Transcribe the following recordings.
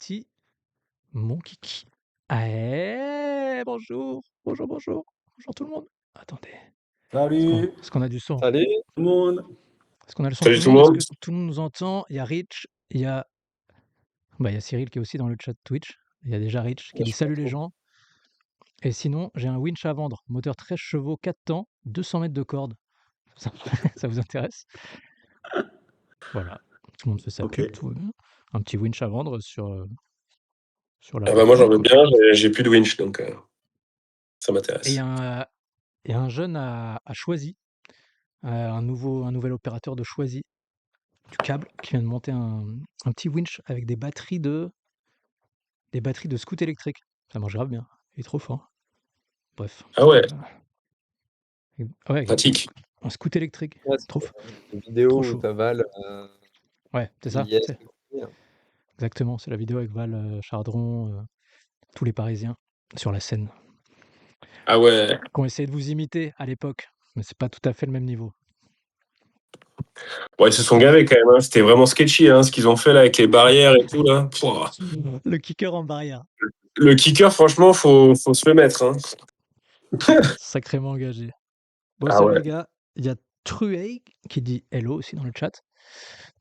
petit mon kiki. Ah, bonjour, bonjour, bonjour, bonjour tout le monde. Attendez, Salut est-ce qu'on a du son? Salut! tout le monde. Est-ce qu'on a le son de Salut tout le tout le monde? Est-ce monde. que tout le monde nous entend? Il y a Rich, il y a Cyril qui est aussi dans le chat Twitch. Il y a déjà Rich qui Ouais, dit: je suis pas «Salut les trop. gens» et sinon, j'ai un winch à vendre, moteur 13 chevaux, 4 temps, 200 mètres de corde. Ça ça vous intéresse? Voilà, tout le monde fait sa Ok. pub, tout va bien. Un petit winch à vendre sur la Ah bah moi plateforme, j'en veux quoi. bien, j'ai plus de winch donc ça Et m'intéresse. il y a un jeune à Choisy, un nouvel opérateur de Choisy, du câble, qui vient de monter un petit winch avec des batteries de scoot électrique. Ça marche grave bien, il est trop fort. Bref, Ah ouais, ouais, pratique. un scoot électrique, Ouais, trop c'est f une trop vidéo où chaud. tu as Val, Ouais, c'est ça, Iliès c'est et compagnie, là. exactement, c'est la vidéo avec Val, Chardron, tous les Parisiens sur la scène, Ah ouais. qui ont essayé de vous imiter à l'époque, mais c'est pas tout à fait le même niveau. Bon, ils se sont gavés quand même, hein. C'était vraiment sketchy hein, ce qu'ils ont fait là avec les barrières et tout là. Pouah. Le kicker en barrière, Le kicker, franchement, faut se le mettre. Hein. sacrément engagé. Bon, Ah salut ouais. les gars, il y a Truey qui dit hello aussi dans le chat.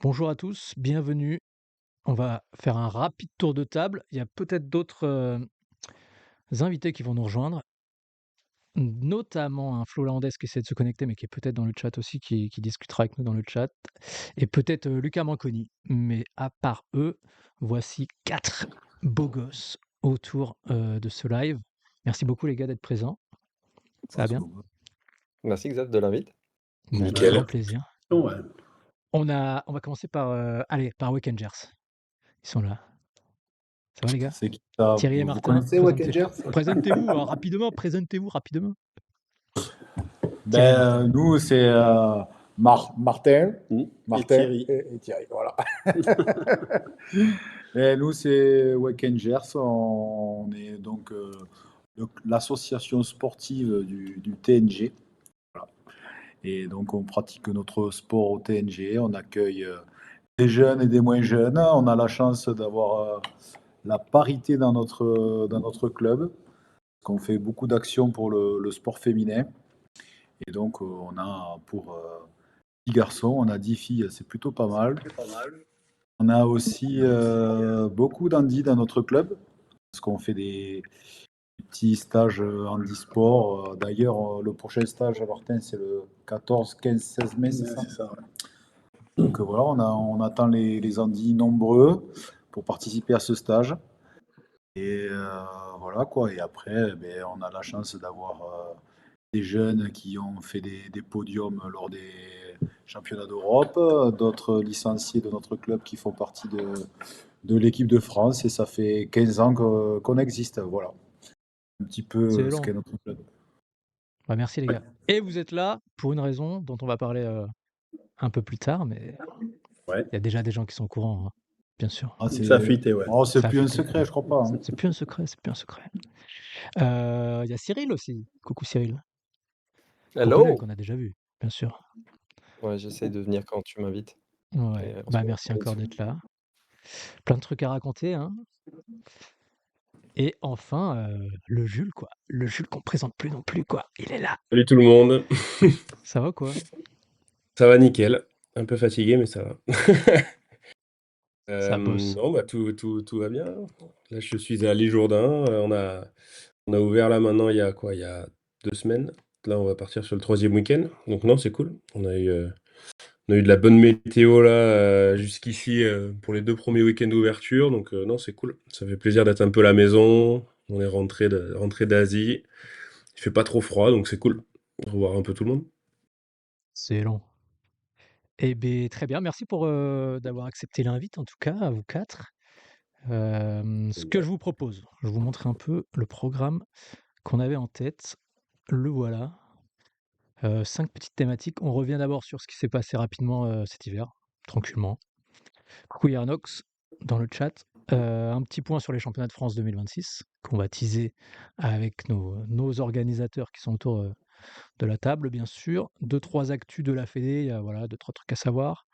Bonjour à tous, bienvenue. On va faire un rapide tour de table. Il y a peut-être d'autres invités qui vont nous rejoindre, notamment un Flo Hollandaise qui essaie de se connecter, mais qui est peut-être dans le chat aussi, qui discutera avec nous dans le chat, et peut-être Lucas Manconi. Mais à part eux, voici 4 beaux gosses autour de ce live. Merci beaucoup les gars d'être présents. Ça va bien? Merci Xav de l'invite. Bah, avec Nickel. grand plaisir. Ouais. On va commencer par, par Wakengers. Ils sont là. Ça va les gars? C'est qui ça? Thierry et Vous Martin, connaissez Wakengers? présentez-vous rapidement, rapidement. Thierry et Ben, Martin. nous, c'est Martin, Et Thierry. et Thierry, voilà. Et nous, c'est Wakengers. On est donc l'association sportive du TNG. Voilà. Et donc, on pratique notre sport au TNG. On accueille des jeunes et des moins jeunes. On a la chance d'avoir la parité dans notre club. On fait beaucoup d'actions pour le sport féminin. Et donc, on a pour 10 garçons, on a 10 filles, c'est plutôt pas mal. On a aussi beaucoup d'handis dans notre club, parce qu'on fait des petits stages handisport. D'ailleurs, le prochain stage à Martin, c'est le 14, 15, 16 mai, c'est ça? C'est ça, ouais. Donc voilà, on attend les handis nombreux pour participer à ce stage. Et voilà quoi. Et après, ben, on a la chance d'avoir des jeunes qui ont fait des podiums lors des championnats d'Europe, d'autres licenciés de notre club qui font partie de l'équipe de France. Et ça fait 15 ans qu'on existe. Voilà, un petit peu ce Excellent. qu'est notre club. Bah, merci les gars. Et vous êtes là pour une raison dont on va parler un peu plus tard, mais Ouais. il y a déjà des gens qui sont au courant, hein, bien sûr. Ah, Ça a fuité, ouais. oh, c'est Ça a plus un fuité. secret, je crois pas. Hein. C'est plus un secret, c'est plus un secret. Il y a Cyril aussi. Coucou Cyril. Qu'on connaît, Hello! qu'on a déjà vu, bien sûr. Ouais, j'essaye de venir quand tu m'invites. Ouais. Et en ce Bah moment, merci je suis encore pas d'être là. Plein de trucs à raconter, hein. Et enfin, le Jules, quoi. Le Jules qu'on présente plus non plus, quoi. Il est là. Salut tout le monde. Ça va quoi? Ça va nickel. Un peu fatigué, mais ça va. Ça bosse. Non, bah tout va bien. Là, je suis à L'Isle-Jourdain. On a ouvert là maintenant il y a quoi? Il y a 2 semaines. Là, on va partir sur le 3e week-end. Donc non, c'est cool. On a eu de la bonne météo là jusqu'ici pour les 2 premiers week-ends d'ouverture. Donc non, c'est cool. Ça fait plaisir d'être un peu à la maison. On est rentré d'Asie. Il fait pas trop froid, donc c'est cool. Revoir un peu tout le monde. C'est long. Eh beh, très bien, merci pour, d'avoir accepté l'invite en tout cas, à vous 4. Ce que je vous propose, je vous montre un peu le programme qu'on avait en tête. Le voilà. 5 petites thématiques. On revient d'abord sur ce qui s'est passé rapidement, cet hiver, tranquillement. Coucou Yarnox dans le chat. Un petit point sur les championnats de France 2026 qu'on va teaser avec nos organisateurs qui sont autour, de la table bien sûr. 2-3 actus de la fédé, il y a voilà 2-3 trucs à savoir.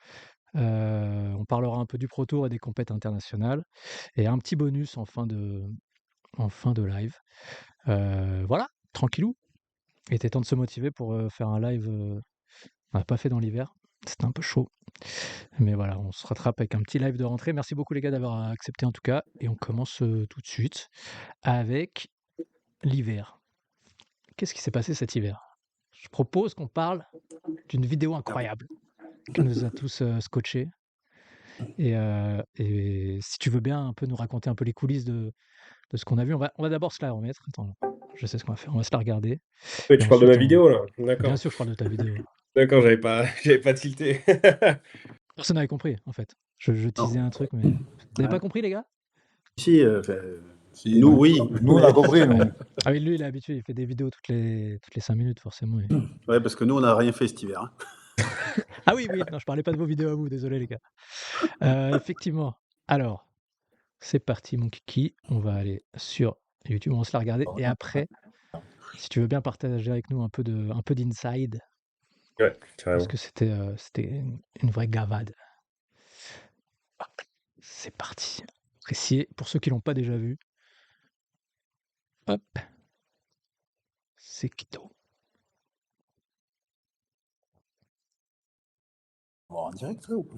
On parlera un peu du Pro Tour et des compètes internationales et un petit bonus en fin de live. Voilà, tranquillou. Il était temps de se motiver pour, faire un live, on n'a pas fait dans l'hiver. C'était un peu chaud. Mais voilà, on se rattrape avec un petit live de rentrée. Merci beaucoup les gars d'avoir accepté en tout cas et on commence, tout de suite avec l'hiver. Qu'est-ce qui s'est passé cet hiver? Je propose qu'on parle d'une vidéo incroyable qui nous a tous, scotchés et si tu veux bien un peu nous raconter un peu les coulisses de ce qu'on a vu. On va d'abord se la remettre. Attends, je sais ce qu'on va faire. On va se la regarder Ouais, et tu parles de ma ensuite vidéo là? bien D'accord. sûr, je parle de ta vidéo. D'accord, j'avais pas tilté. Personne n'avait compris en fait. Je teasais Non. un truc mais vous avez pas Ouais. compris les gars? Si, Si, nous, oui. nous, on a compris, nous. Ah oui, lui il est habitué, il fait des vidéos toutes les 5 minutes forcément Ouais, parce que nous, on n'a rien fait cet hiver. Hein. Ah oui, oui, non, je parlais pas de vos vidéos à vous, désolé les gars. Effectivement. Alors, c'est parti mon kiki, on va aller sur YouTube, on va se la regarder et après, si tu veux bien partager avec nous un peu d'inside, Ouais, parce carrément. que c'était une vraie gavade. Hop, c'est parti. Appréciez, pour ceux qui l'ont pas déjà vu, hop, c'est Quito. On va en direct, ça, ou pas?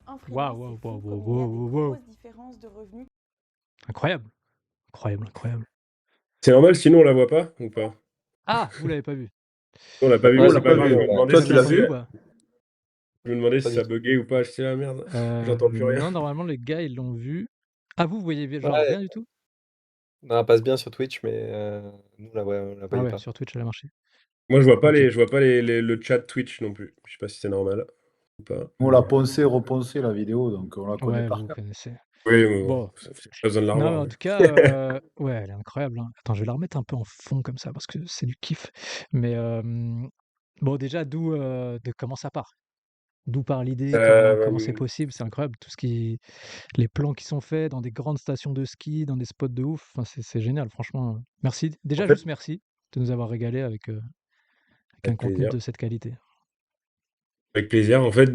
En Waouh, freelance, waouh, c'est fou waouh, comme waouh, il y a des waouh, waouh. grosses différences de revenus. Incroyable, incroyable, incroyable. C'est normal, sinon on la voit pas ou pas? Ah, vous l'avez pas vu? On l'a pas vu, Nous, mais on c'est l'a pas pas grave. vu. Je me demandais Toi, Vous si tu avez l'as ça entendu ou vu? pas? je me demandais Pas si du ça tout. buguait ou pas. J'étais là: «Merde, j'entends plus rien». Non, normalement les gars ils l'ont vu. Ah vous voyez genre Ouais, rien du tout? non, elle passe bien sur Twitch, mais nous, on la Ah voyait ouais, pas. sur Twitch elle a marché. Moi, OK. je vois pas le chat Twitch non plus. Je sais pas si c'est normal ou pas. On l'a poncé, reponsé, la vidéo, donc on la connaît Ouais, par vous cœur. connaissez. Oui, mais bon, Bon, pas besoin de la non mais revoir, en ouais. tout cas, ouais, elle est incroyable, hein. Attends, je vais la remettre un peu en fond comme ça parce que c'est du kiff. Mais, bon déjà de comment ça part? D'où part l'idée? Comment c'est Hem, possible? C'est incroyable tout ce qui les plans qui sont faits dans des grandes stations de ski, dans des spots de ouf, enfin c'est génial franchement, merci. En Déjà fait, juste merci de nous avoir régalé avec un avec contenu plaisir. de cette qualité. Avec plaisir. En fait,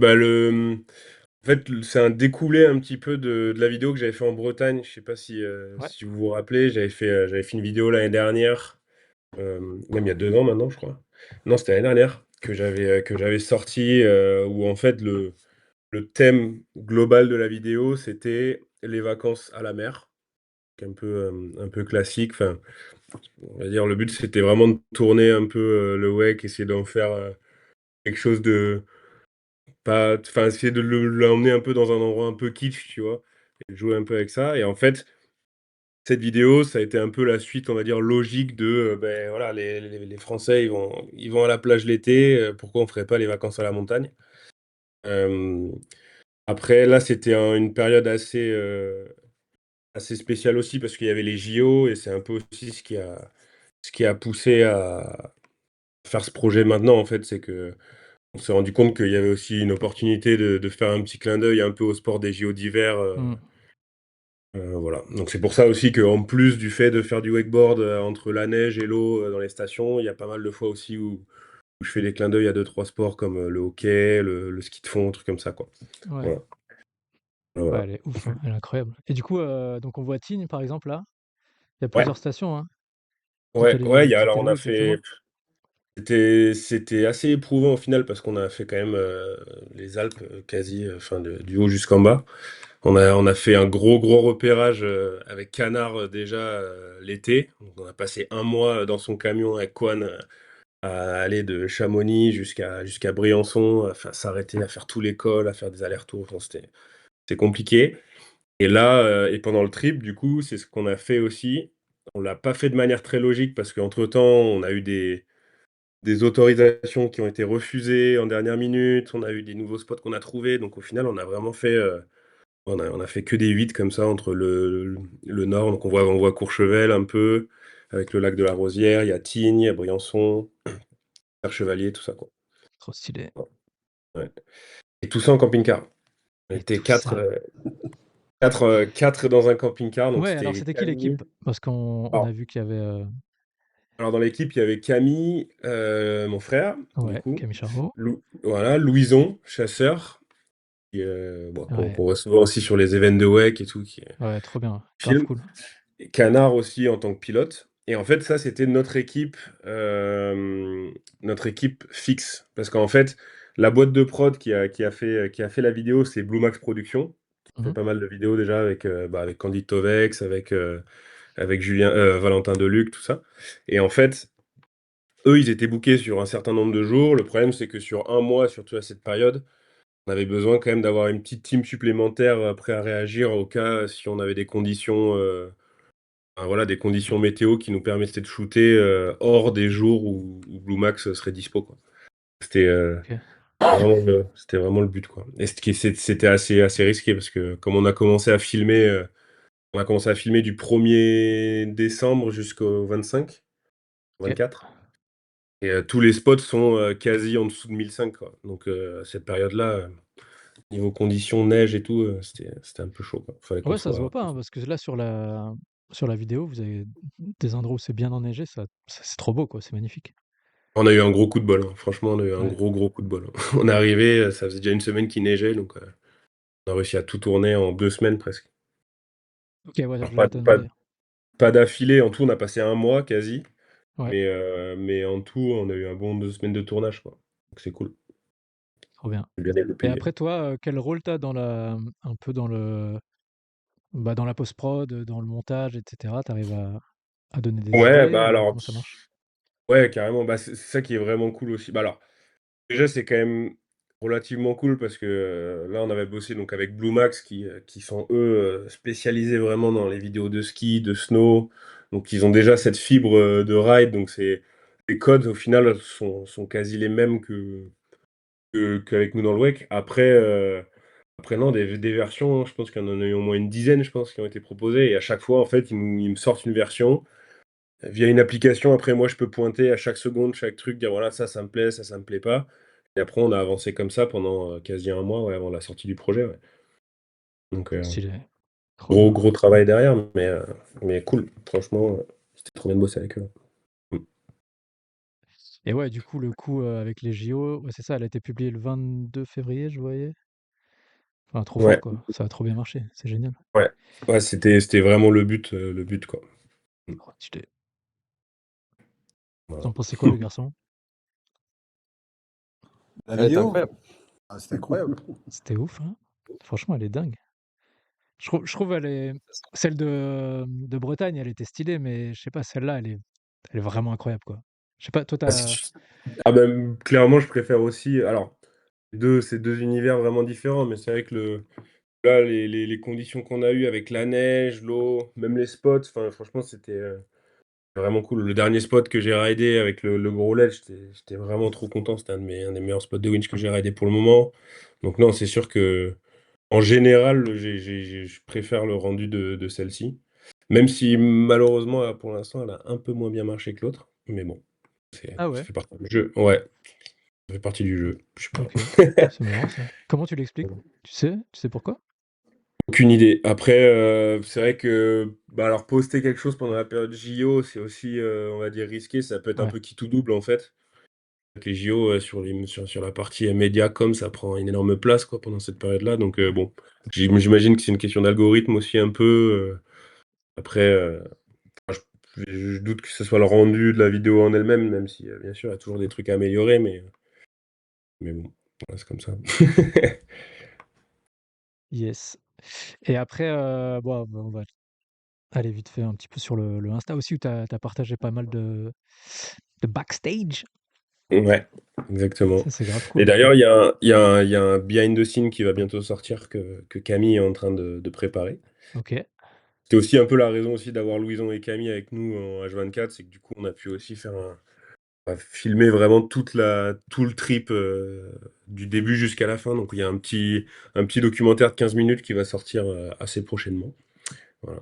c'est un découlé un petit peu de la vidéo que j'avais fait en Bretagne. Je sais pas Ouais. si vous vous rappelez, j'avais fait une vidéo l'année dernière, même il y a 2 ans maintenant, je crois. Non, c'était l'année dernière que j'avais sorti, où en fait le thème global de la vidéo, c'était les vacances à la mer, qui est un peu classique. Enfin, on va dire le but, c'était vraiment de tourner un peu, le WEC, essayer d'en faire, quelque chose de pas enfin, essayer de l'emmener un peu dans un endroit un peu kitsch, tu vois? Et de jouer un peu avec ça et en fait, cette vidéo, ça a été un peu la suite, on va dire, logique de, beh, voilà, les Français, ils vont à la plage l'été, pourquoi on ferait pas les vacances à la montagne? Hem, après là, c'était une période assez spéciale aussi parce qu'il y avait les JO et c'est un peu aussi ce qui a poussé à faire ce projet maintenant, en fait. C'est qu'on s'est rendu compte qu'il y avait aussi une opportunité de faire un petit clin d'œil un peu au sport des JO d'hiver, Mmh. voilà. Donc c'est pour ça aussi qu'en plus du fait de faire du wakeboard, entre la neige et l'eau, dans les stations, il y a pas mal de fois aussi où où je fais des clins d'œil à 2-3 sports comme, le hockey, le ski de fond, trucs comme ça, quoi. Ouais. Voilà. Ouais, Voilà. elle est ouf, hein, elle est incroyable. Et du coup, donc on voit Tignes, par exemple, là. Il y a Ouais, plusieurs stations, hein. ouais, Vous êtes on allés où a fait exactement? c'était assez éprouvant au final parce qu'on a fait quand même, les Alpes, quasi, enfin du haut jusqu'en bas. On a fait un gros repérage, avec Canard, déjà, l'été. Donc on a passé un mois dans son camion avec Quan, à aller de Chamonix jusqu'à Briançon, à s'arrêter, à faire tous les cols, à faire des allers-retours. Enfin, c'est compliqué. Et là, et pendant le trip, du coup, c'est ce qu'on a fait aussi. On l'a pas fait de manière très logique parce qu'entre-temps, on a eu des autorisations qui ont été refusées en dernière minute. On a eu des nouveaux spots qu'on a trouvés. Donc au final, on a vraiment fait, on a fait que des 8 comme ça entre le nord. Donc on voit Courchevel un peu, avec le lac de la Rosière. Il y a Tignes, il y a Briançon, Chevalier, tout ça, quoi. Trop stylé. Ouais. Et tout ça en camping-car. On Et était tout 4, ça. 4 dans un camping-car. Donc Ouais, alors c'était c'était qui Camille. l'équipe? Parce qu'on a Alors, vu qu'il y avait, alors dans l'équipe, il y avait Camille, mon frère, du ouais, coup, Camille Charot. voilà, Louison, chasseur, qui, bon, qu'on Ouais, voit souvent aussi sur les events de WEC et tout, qui ouais, trop bien, grave filme. cool. Et Canard aussi en tant que pilote. Et en fait, ça, c'était notre équipe fixe. Parce qu'en fait, la boîte de prod qui a fait la vidéo, c'est Blue Max Productions, qui Mmh fait mh. pas mal de vidéos déjà avec Candy Tovex, avec Valentin Deluc, tout ça. Et en fait, eux, ils étaient bookés sur un certain nombre de jours. Le problème, c'est que sur un mois, surtout à cette période, on avait besoin quand même d'avoir une petite team supplémentaire, prêt à réagir au cas si on avait des conditions, voilà, des conditions météo qui nous permettaient de shooter, hors des jours où Blue Max serait dispo, quoi. C'était, OK. c'était vraiment le but, quoi. Et c'était assez risqué parce que comme on a commencé à filmer du 1er décembre jusqu'au 25, OK. 24. Et tous les spots sont, quasi en dessous de 1005, quoi. Donc à cette période-là, niveau conditions, neige et tout, c'était un peu chaud, quoi. Fallait qu'on Ouais, ça se voit soit pas, hein, parce que là, sur la vidéo, vous avez des endroits où c'est bien enneigé, ça c'est trop beau, quoi, c'est magnifique. on a eu un gros coup de bol, hein. Franchement, on a eu un Ouais. gros coup de bol, hein. On est arrivé, ça faisait déjà une semaine qu'il neigeait, donc on a réussi à tout tourner en 2 semaines presque. OK, ouais, Alors je pas voulais te pas demander. pas d'affilée, en tout, on a passé un mois quasi, Ouais, mais en tout, on a eu un bon 2 semaines de tournage, quoi. Donc c'est cool. trop bien. C'est bien Et dégoupillé. après toi, quel rôle tu as un peu dans dans la post-prod, dans le montage et cetera? Tu arrives à donner des Ouais, idées bah, ou alors comment ça marche? ouais, carrément, bah, c'est ça qui est vraiment cool aussi. Bah, alors, déjà, c'est quand même relativement cool parce que, là, on avait bossé donc avec Blue Max qui sont eux, spécialisés vraiment dans les vidéos de ski, de snow. Donc ils ont déjà cette fibre, de ride, donc les codes au final sont quasi les mêmes qu'avec nous dans le WEC. Après non, des versions, je pense qu'il y en a eu au moins une dizaine, je pense, qui ont été proposées et à chaque fois, en fait, ils me sortent une version via une application. Après moi, je peux pointer à chaque seconde, chaque truc, dire: «Voilà, ça me plaît, ça me plaît pas». Et après on a avancé comme ça pendant, quasi un mois, ouais, avant la sortie du projet, ouais. Donc Stylé, trop gros, bien. gros travail derrière, mais cool. Franchement, c'était trop bien de bosser avec eux. Mmh. Et ouais, du coup, le coup, avec les JO, ouais, c'est ça, elle a été publiée le 22 février, je voyais. Enfin, trop fort, Ouais, quoi. Ça a trop bien marché, c'est génial. ouais. Ouais, c'était vraiment le but, quoi. Mmh. Trop stylé. Vous Voilà. en pensez quoi, les garçons? La Elle est vidéo? incroyable. Ah, c'était incroyable. C'était ouf, hein? Franchement, elle est dingue. Je trouve elle est celle de Bretagne, elle était stylée, mais je sais pas, celle-là, elle est vraiment incroyable, quoi. Je sais pas, toi, Ah, clairement, je préfère aussi alors c'est 2 univers vraiment différents, mais c'est vrai que là, les conditions qu'on a eues avec la neige, l'eau, même les spots, enfin franchement, c'était, vraiment cool. Le dernier spot que j'ai ridé avec le gros LED, j'étais vraiment trop content. C'était un des meilleurs spots de winch que j'ai ridé pour le moment. Donc non, c'est sûr qu'en général, je préfère le rendu de celle-ci. Même si malheureusement, pour l'instant, elle a un peu moins bien marché que l'autre. Mais bon, Ah ça ouais? fait partie du jeu. Ouais, ça fait partie du jeu. Je sais OK. pas. C'est marrant ça. Comment tu l'expliques? Tu sais? Tu sais pourquoi? Aucune idée. Après, c'est vrai que, bah, alors poster quelque chose pendant la période JO, c'est aussi, on va dire risqué. Ça peut être un Ouais. peu qui tout double, en fait. avec les JO, sur la partie média com, ça prend une énorme place, quoi, pendant cette période-là. Donc, bon, j'imagine que c'est une question d'algorithme aussi un peu. Après, enfin, je doute que ce soit le rendu de la vidéo en elle-même, même si, bien sûr, il y a toujours des trucs à améliorer, mais bon, voilà, c'est comme ça. Yes. Et après, bon, on va aller vite fait un petit peu sur le Insta aussi où tu as partagé pas mal de backstage. Ouais, exactement. Ça, c'est grave Et cool. d'ailleurs, il y a un behind the scene qui va bientôt sortir que Camille est en train de préparer. OK. C'était aussi un peu la raison aussi d'avoir Louison et Camille avec nous en H24, c'est que du coup, on a pu aussi filmer vraiment tout le trip, du début jusqu'à la fin. Donc il y a un petit documentaire de 15 minutes qui va sortir, assez prochainement. Voilà,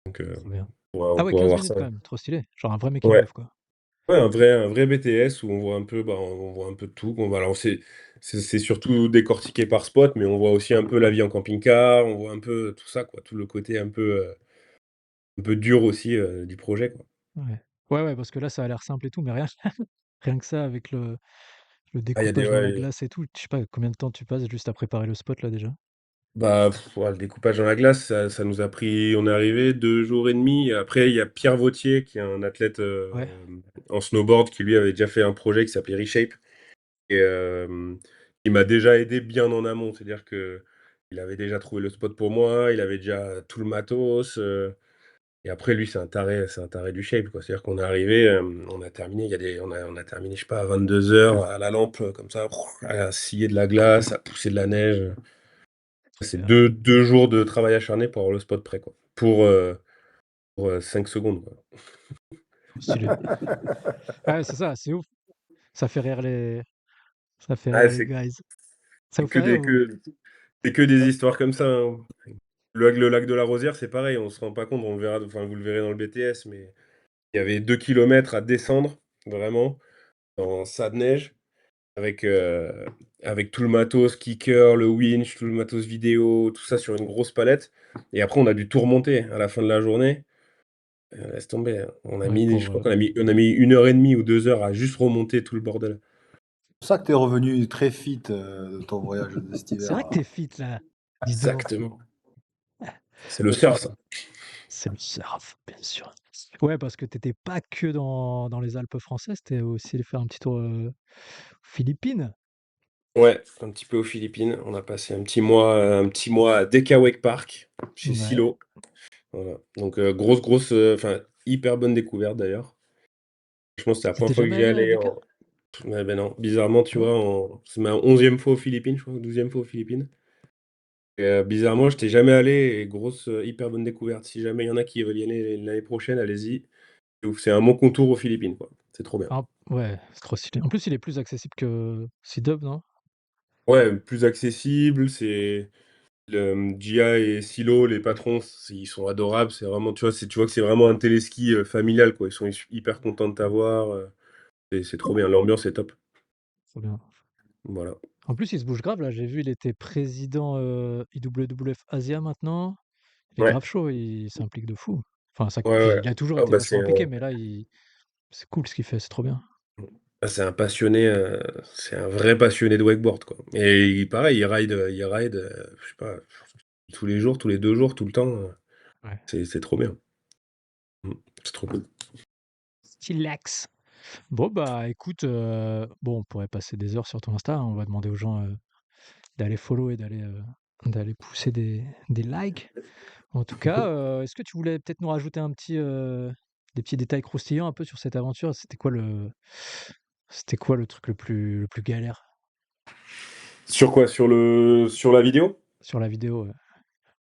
donc Trop bien. on Ah ouais, pourra 15 voir minutes ça. quand même, trop stylé. Genre un vrai making Ouais. of, quoi. Ouais, un vrai BTS où on voit un peu, on voit un peu de tout. Alors c'est surtout décortiqué par spot, mais on voit aussi un peu la vie en camping-car, on voit un peu tout ça, quoi, tout le côté un peu dur aussi, du projet, quoi. Ouais. Ouais, ouais, parce que là, ça a l'air simple et tout, mais rien rien que ça avec le Ah, il y a des découpage dans la ouais, glace et tout, je sais pas combien de temps tu passes juste à préparer le spot là déjà? bah, ouais, le découpage dans la glace, ça nous a pris on est arrivé 2 jours et demi. Après, il y a Pierre Vautier qui est un athlète, Ouais, en snowboard qui lui avait déjà fait un projet qui s'appelait Reshape et il m'a déjà aidé bien en amont. C'est-à-dire qu'il avait déjà trouvé le spot pour moi, il avait déjà tout le matos, et après lui c'est un taré du shape, quoi. C'est-à-dire qu'on est arrivé, on a terminé, il y a des on a terminé, je sais pas, à 22h à la lampe, comme ça, à scier de la glace, à pousser de la neige. trop C'est bien, 2 jours de travail acharné pour avoir le spot prêt, quoi. Pour 5 secondes, quoi. trop stylé. Ouais, c'est ça, c'est ouf. Ça fait rire les ça fait rire Ah, les guys. Ça vous c'est que fait rire des ou? c'est que des histoires comme ça, hein. Le lac de la Rosière, c'est pareil, on se rend pas compte, on le verra, enfin, vous le verrez dans le BTS, mais il y avait 2 kilomètres à descendre, vraiment, dans ça de neige, avec, avec tout le matos, kicker, le winch, tout le matos vidéo, tout ça sur une grosse palette et après on a dû tout remonter à la fin de la journée. Laisse tomber, hein. Ouais, Je crois qu'on a mis 1 heure et demie ou 2 heures à juste remonter tout le bordel. C'est pour ça que tu es revenu très fit de ton voyage de cet c'est hiver. vrai que tu fit là, dis donc. Exactement. C'est le surf, ça. C'est le surf, bien sûr. Ouais, parce que t'étais pas que dans les Alpes françaises, tu aussi allé faire un petit tour, aux Philippines? Ouais, un petit peu aux Philippines. On a passé un petit mois à Deka Wake Park, chez Ouais. Silo. Voilà. Donc, grosse, enfin, hyper bonne découverte d'ailleurs. Franchement, c'était la Tu première fois que jamais j'y allé à allais Dakar? en ouais, ben non, bizarrement, tu Non? vois, c'est ma 11e fois aux Philippines, je crois, 12e fois aux Philippines. Et bizarrement, j'étais jamais allé et grosse, hyper bonne découverte. Si jamais il y en a qui veulent y aller l'année prochaine, allez-y. C'est un bon contour aux Philippines, quoi. C'est trop bien. Ah ouais, c'est trop stylé. En plus, il est plus accessible que Sea-Dub, non? Ouais, plus accessible, c'est Gia et Silo, les patrons, ils sont adorables. C'est vraiment, tu vois, tu vois que c'est vraiment un téléski familial, quoi. Ils sont hyper contents de t'avoir. C'est trop bien. L'ambiance est top. Trop bien. Voilà. En plus, il se bouge grave là, j'ai vu, il était président, IWF Asia maintenant. Il est Ouais, grave chaud, il s'implique de fou. Enfin, ça ouais, ouais. il a toujours Ah, été bah, vachement impliqué, mais là, c'est cool ce qu'il fait, c'est trop bien. c'est un passionné, c'est un vrai passionné de wakeboard, quoi. Et pareil, il ride, je sais pas, tous les jours, tous les 2 jours, tout le temps. Ouais. C'est trop bien. C'est trop cool. Stylax. Bon, bah, écoute, bon, on pourrait passer des heures sur ton Insta, hein. On va demander aux gens, d'aller follow et d'aller pousser des likes. En tout cas, est-ce que tu voulais peut-être nous rajouter des petits détails croustillants un peu sur cette aventure? C'était quoi le truc le plus galère Sur quoi? Sur la vidéo? sur la vidéo,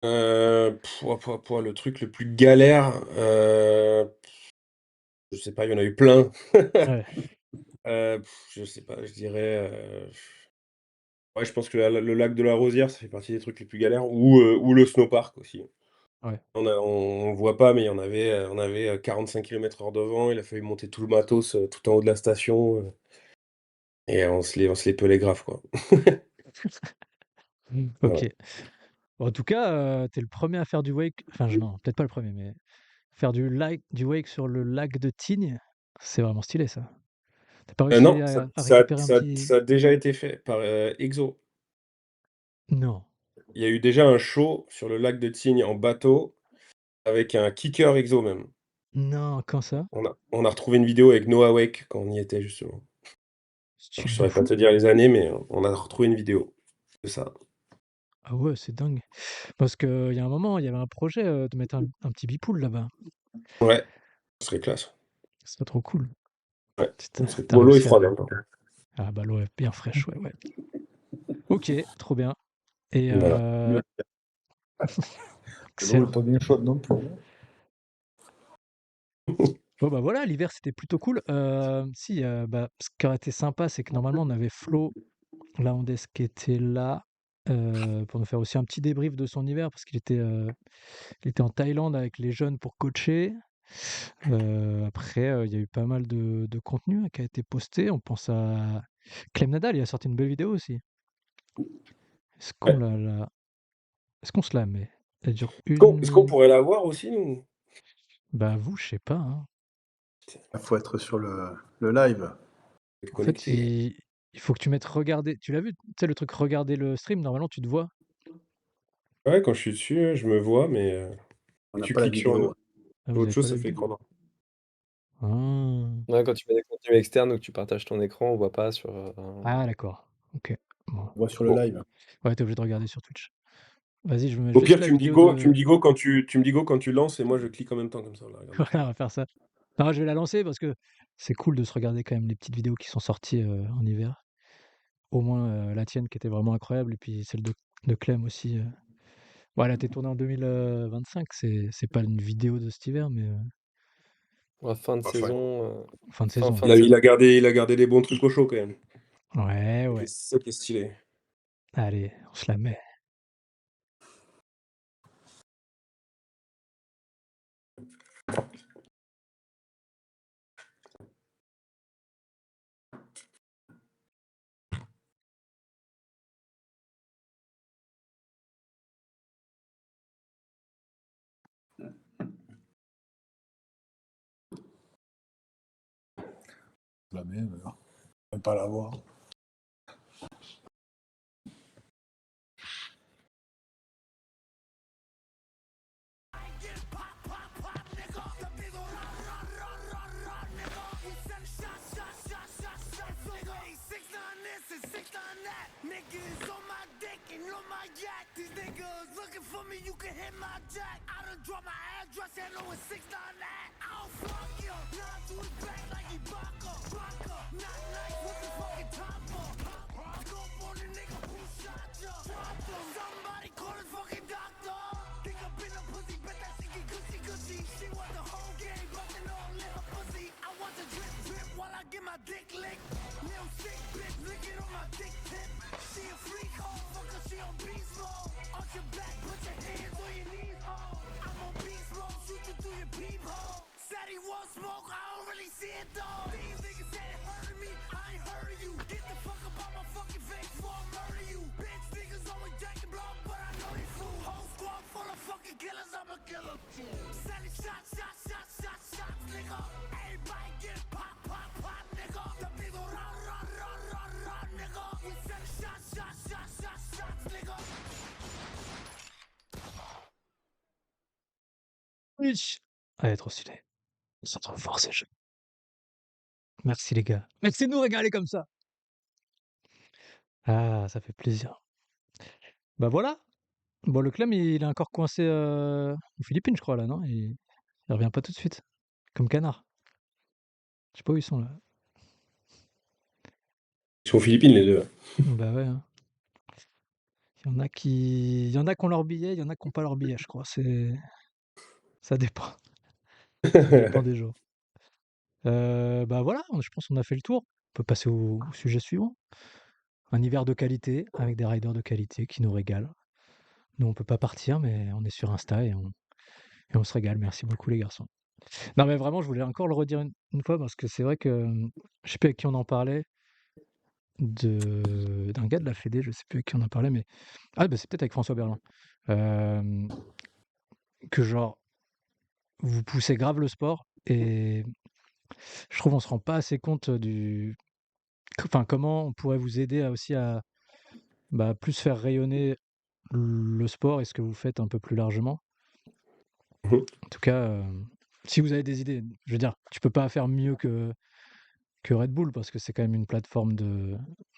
Le truc le plus galère, je sais pas, il y en a eu plein. Ouais, Je sais pas, je dirais, ouais, je pense que le lac de la Rosière, ça fait partie des trucs les plus galères ou le snowpark aussi. ouais. On le voit pas, mais on avait, 45 km/h de vent, il a fallu monter tout le matos, tout en haut de la station, et on se les pelait grave, quoi. OK. Voilà. En tout cas, tu le premier à faire du wake, enfin je non, peut-être pas le premier, mais faire du wake sur le lac de Tignes, c'est vraiment stylé ça. Tu pas réussi Non, à récupérer un petit ça a déjà été fait par, Exo. non. Il y a eu déjà un show sur le lac de Tignes en bateau avec un kicker Exo même. Non, quand ça? On a retrouvé une vidéo avec Noah Wake quand on y était justement. Ce Alors je truc de saurais pas fou. te dire les années, mais on a retrouvé une vidéo de ça. Ah ouais, c'est dingue. Parce qu'il y a un moment, il y avait un projet, de mettre un petit bipool là-bas. Ouais, ce serait classe. Ce serait trop cool. Ouais, Tu ce serait as bon, l'eau est réussi à froide, hein, par contre. ah bah, l'eau est bien fraîche, ouais, ouais. OK, trop bien et Voilà. L'eau est excellent. pas bien chaude non plus. Bon, bah, voilà, l'hiver, c'était plutôt cool. Si, bah, ce qui aurait été sympa, c'est que normalement, on avait Flo Laondes qui était là, pour nous faire aussi un petit débrief de son hiver parce il était en Thaïlande avec les jeunes pour coacher. Après, il y a eu pas mal de contenu, qui a été posté. On pense à Clem Nadal, il a sorti une belle vidéo aussi. Est-ce qu'on Ouais. la est-ce qu'on se la met? Elle dure Est-ce 1 qu'on minute pourrait la voir aussi, nous? bah, vous, je sais pas, hein. Il faut être sur le live. Être En fait, connecté. il faut que tu mettes regarder. Tu l'as vu? Tu sais le truc regarder le stream, normalement tu te vois? Ouais, quand je suis dessus, je me vois, mais On et n'a tu pas la cliques sur vidéo. Ah, vous autre avez chose, pas la ça fait vidéo? écran noir. Ah! Ouais, quand tu mets des contenus externes ou que tu partages ton écran, on voit pas sur, Ah d'accord, OK. Bon. On voit sur le Bon. live. Ouais, tu es obligé de regarder sur Twitch. Vas-y, je me mets Au juste pire, la vidéo de tu me dis go quand tu lances et moi je clique en même temps comme ça, on la regarde ensemble. voilà, on va faire ça. Non, je vais la lancer parce que c'est cool de se regarder quand même les petites vidéos qui sont sorties, en hiver. Au moins, la tienne qui était vraiment incroyable et puis celle de Clem aussi, bon elle a été tournée en 2025, c'est pas une vidéo de cet hiver, mais, ouais, fin de Enfin, saison, fin de fin saison, fin ouais. de saison. il a gardé des bons trucs au chaud quand même. Ouais, ouais. C'est ça qui est stylé. Allez, on se la met. La même, même pas la voir. Oui! Allez, trop stylé. Ils sont trop forts ces jeux. Merci les gars. Merci de nous régaler comme ça. Ah, ça fait plaisir. Bah voilà. Bon, le Clem, il est encore coincé, aux Philippines, je crois là, non? Il revient pas tout de suite, comme Canard. Je sais pas où ils sont là. Ils sont aux Philippines les 2. Bah ouais, hein. Il y en a qui ont leur billet, il y en a qui ont pas leur billet, je crois. Ça dépend. Ça dépend des jours. Bah voilà, je pense qu'on a fait le tour. On peut passer au sujet suivant. Un hiver de qualité, avec des riders de qualité qui nous régalent. Nous, on peut pas partir, mais on est sur Insta et on se régale. Merci beaucoup les garçons. Non mais vraiment, je voulais encore le redire une fois parce que c'est vrai que, je sais plus avec qui on en parlait, d'un gars de la fédé, je sais plus avec qui on en parlait, mais ah bah, c'est peut-être avec François Berland. Hem, que genre, vous poussez grave le sport et Je trouve on se rend pas assez compte enfin, comment on pourrait vous aider aussi à plus faire rayonner le sport et ce que vous faites un peu plus largement. Mmh. En tout cas, si vous avez des idées, je veux dire, tu peux pas faire mieux que Red Bull parce que c'est quand même une plateforme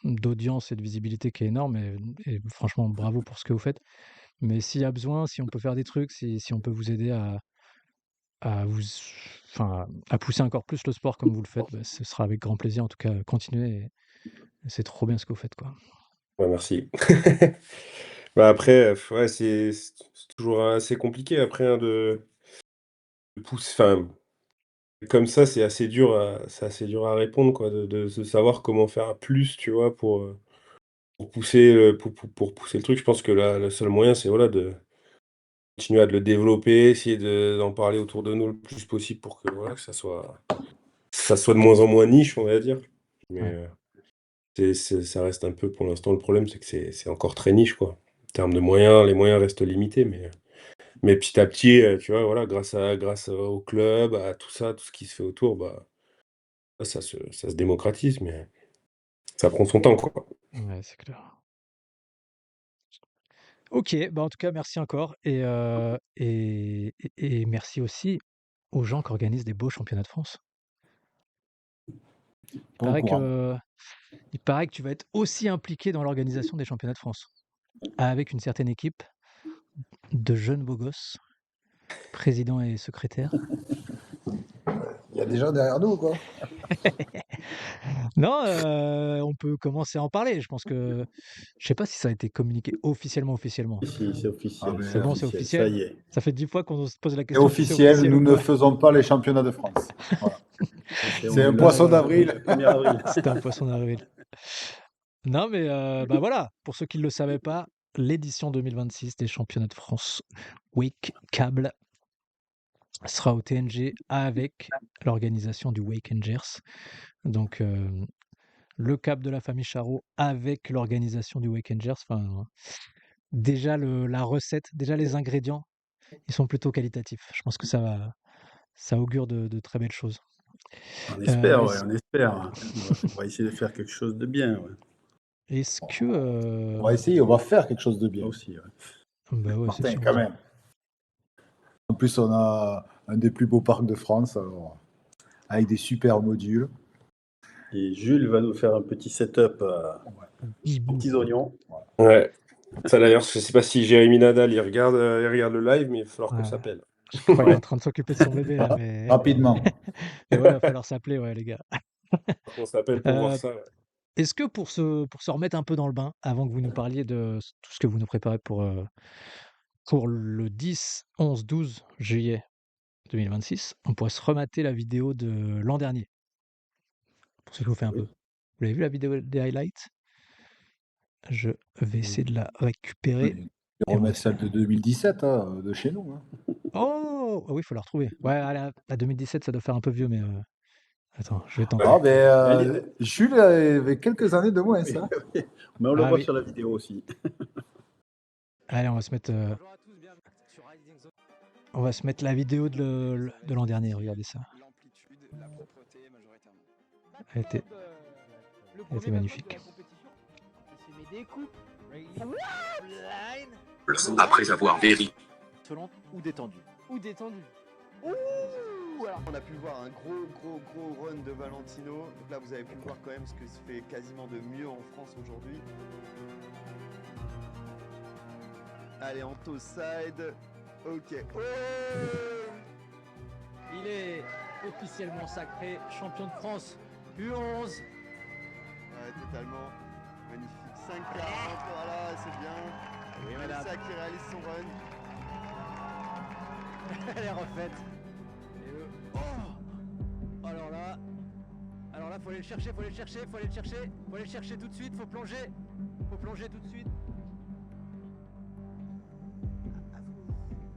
d'audience et de visibilité qui est énorme et franchement bravo pour ce que vous faites. Mais s'il y a besoin, si on peut faire des trucs, si on peut vous aider à vous enfin, à pousser encore plus le sport comme vous le faites, ce sera avec grand plaisir. En tout cas, continuez et c'est trop bien ce que vous faites, quoi. Ouais, merci. Bah, après, ouais, c'est toujours assez compliqué après, hein, de pousser enfin, comme ça, c'est assez dur à répondre, quoi, de savoir comment faire plus, tu vois? Pour pousser, pour pousser le truc. Je pense que le seul moyen, c'est, voilà, de continuer à de le développer, essayer d'en parler autour de nous le plus possible pour que, voilà, que ça soit de moins en moins niche, on va dire. Mais, Ouais, ça reste un peu pour l'instant, le problème, c'est que c'est encore très niche, quoi. En termes de moyens, les moyens restent limités, mais petit à petit, tu vois, voilà, grâce au club, à tout ça, tout ce qui se fait autour, bah, ça se démocratise, mais ça prend son temps, quoi. ouais, c'est clair. OK, en tout cas merci encore et merci aussi aux gens qui organisent des beaux championnats de France. Il Bon paraît courant. que il paraît que tu vas être aussi impliqué dans l'organisation des championnats de France, avec une certaine équipe de jeunes beaux gosses, président et secrétaire. Il y a des gens derrière nous, quoi. Non, on peut commencer à en parler. Je sais pas si ça a été communiqué officiellement. Si, c'est Ah officiel, ben, C'est bon, c'est ça officiel? y est. Ça fait 10 fois qu'on se pose la c'est question si c'est officiel, officiel ou nous ne pas. faisons pas les championnats de France. Voilà. On C'est un est là poisson d'avril. le 1er avril. C'était un poisson d'avril. Non, mais voilà, pour ceux qui ne le savaient pas, l'édition 2026 des championnats de France Wake Câble sera au TNG avec l'organisation du Wake Gers. Donc, le câble de la famille Charot avec l'organisation du Wake Gers. Enfin, déjà la recette, déjà les ingrédients, ils sont plutôt qualitatifs. Je pense que ça augure de très belles choses. On espère, ouais, Est-ce on espère. On va essayer de faire quelque chose de bien, ouais. est-ce que, On va essayer, on va faire quelque chose de bien. Aussi, ouais. bah ouais, c'est Martin, sûr. quand même. En plus, on a un des plus beaux parcs de France, alors, avec des super modules. Et Jules va nous faire un petit setup aux petits oignons. Ouais. Ça d'ailleurs, je sais pas si Jérémy Nadal, il regarde le live, mais il va falloir qu'on Ouais. s'appelle. Je crois qu'il est Ouais. en train de s'occuper de son bébé là, mais Rapidement. mais ouais, il va falloir s'appeler, ouais, les gars. On s'appelle pour voir Heu, ça, ouais. est-ce que pour se remettre un peu dans le bain, avant que vous nous parliez de tout ce que vous nous préparez pour le 10, 11, 12 juillet 2026, on pourrait se remater la vidéo de l'an dernier, pour ce que je vous fais un peu. Oui. Vous l'avez vu la vidéo des highlights? Je vais essayer de la récupérer Et et on va remettre se celle de 2017, hein, de chez nous. Hein. oh! Ah oui, il faut la retrouver. Ouais, ah la 2017, ça doit faire un peu vieux, mais attends, je vais tenter. Ah ben, Allez, Jules avait quelques années de moins, ça. mais on le Ah voit oui, sur la vidéo aussi. allez, on va se mettre la vidéo de l'an dernier, regardez ça. Elle était magnifique. Après avoir vérifié. Insolente ou détendue. Ou détendue. Alors, on a pu voir un gros run de Valentino. Donc là, vous avez pu voir quand même ce que se fait quasiment de mieux en France aujourd'hui. Allez, en toe side. Ok. Oh, Il est officiellement sacré champion de France U11. ouais, totalement. Magnifique. 5-40. Voilà, c'est bien. Oui, C'est madame. ça qui réalise son run. Elle est refaite. Et oh, alors là, faut aller le chercher, faut aller le chercher tout de suite, faut plonger tout de suite.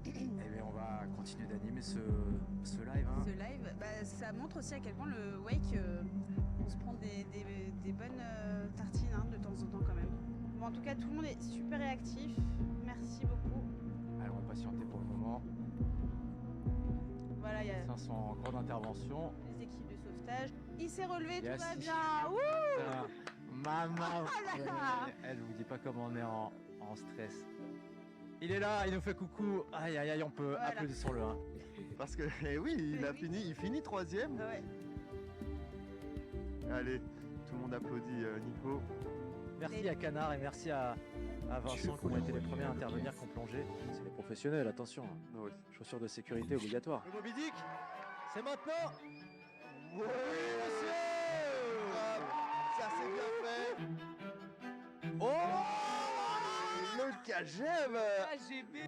Eh bien, on va continuer d'animer ce live. Hein. Ce live, ça montre aussi à quel point le wake, on se prend des bonnes tartines de temps en temps quand même. Bon, en tout cas, tout le monde est super réactif. Merci beaucoup. Allez, on va patienter pour le moment. Voilà, il y a 500 encore d'intervention. les équipes de stage. Il s'est relevé, tout Yes. va bien. Ouh Maman, Oh là là. elle vous dit pas comment on est en stress. Il est là, il nous fait coucou. Aïe aïe aïe, on peut Voilà. applaudir sur le 1. Parce que, eh oui, Eh oui. il finit 3ème. Ouais. Allez, tout le monde applaudit Nico. Merci à Canard et merci à Vincent qui ont été les premiers à intervenir, qui ont plongé. C'est les professionnels, attention. Oui. Chaussures de sécurité obligatoires. Le Moby Dick, c'est maintenant. Oui, monsieur. Ça c'est bien fait. Oh Le KGM.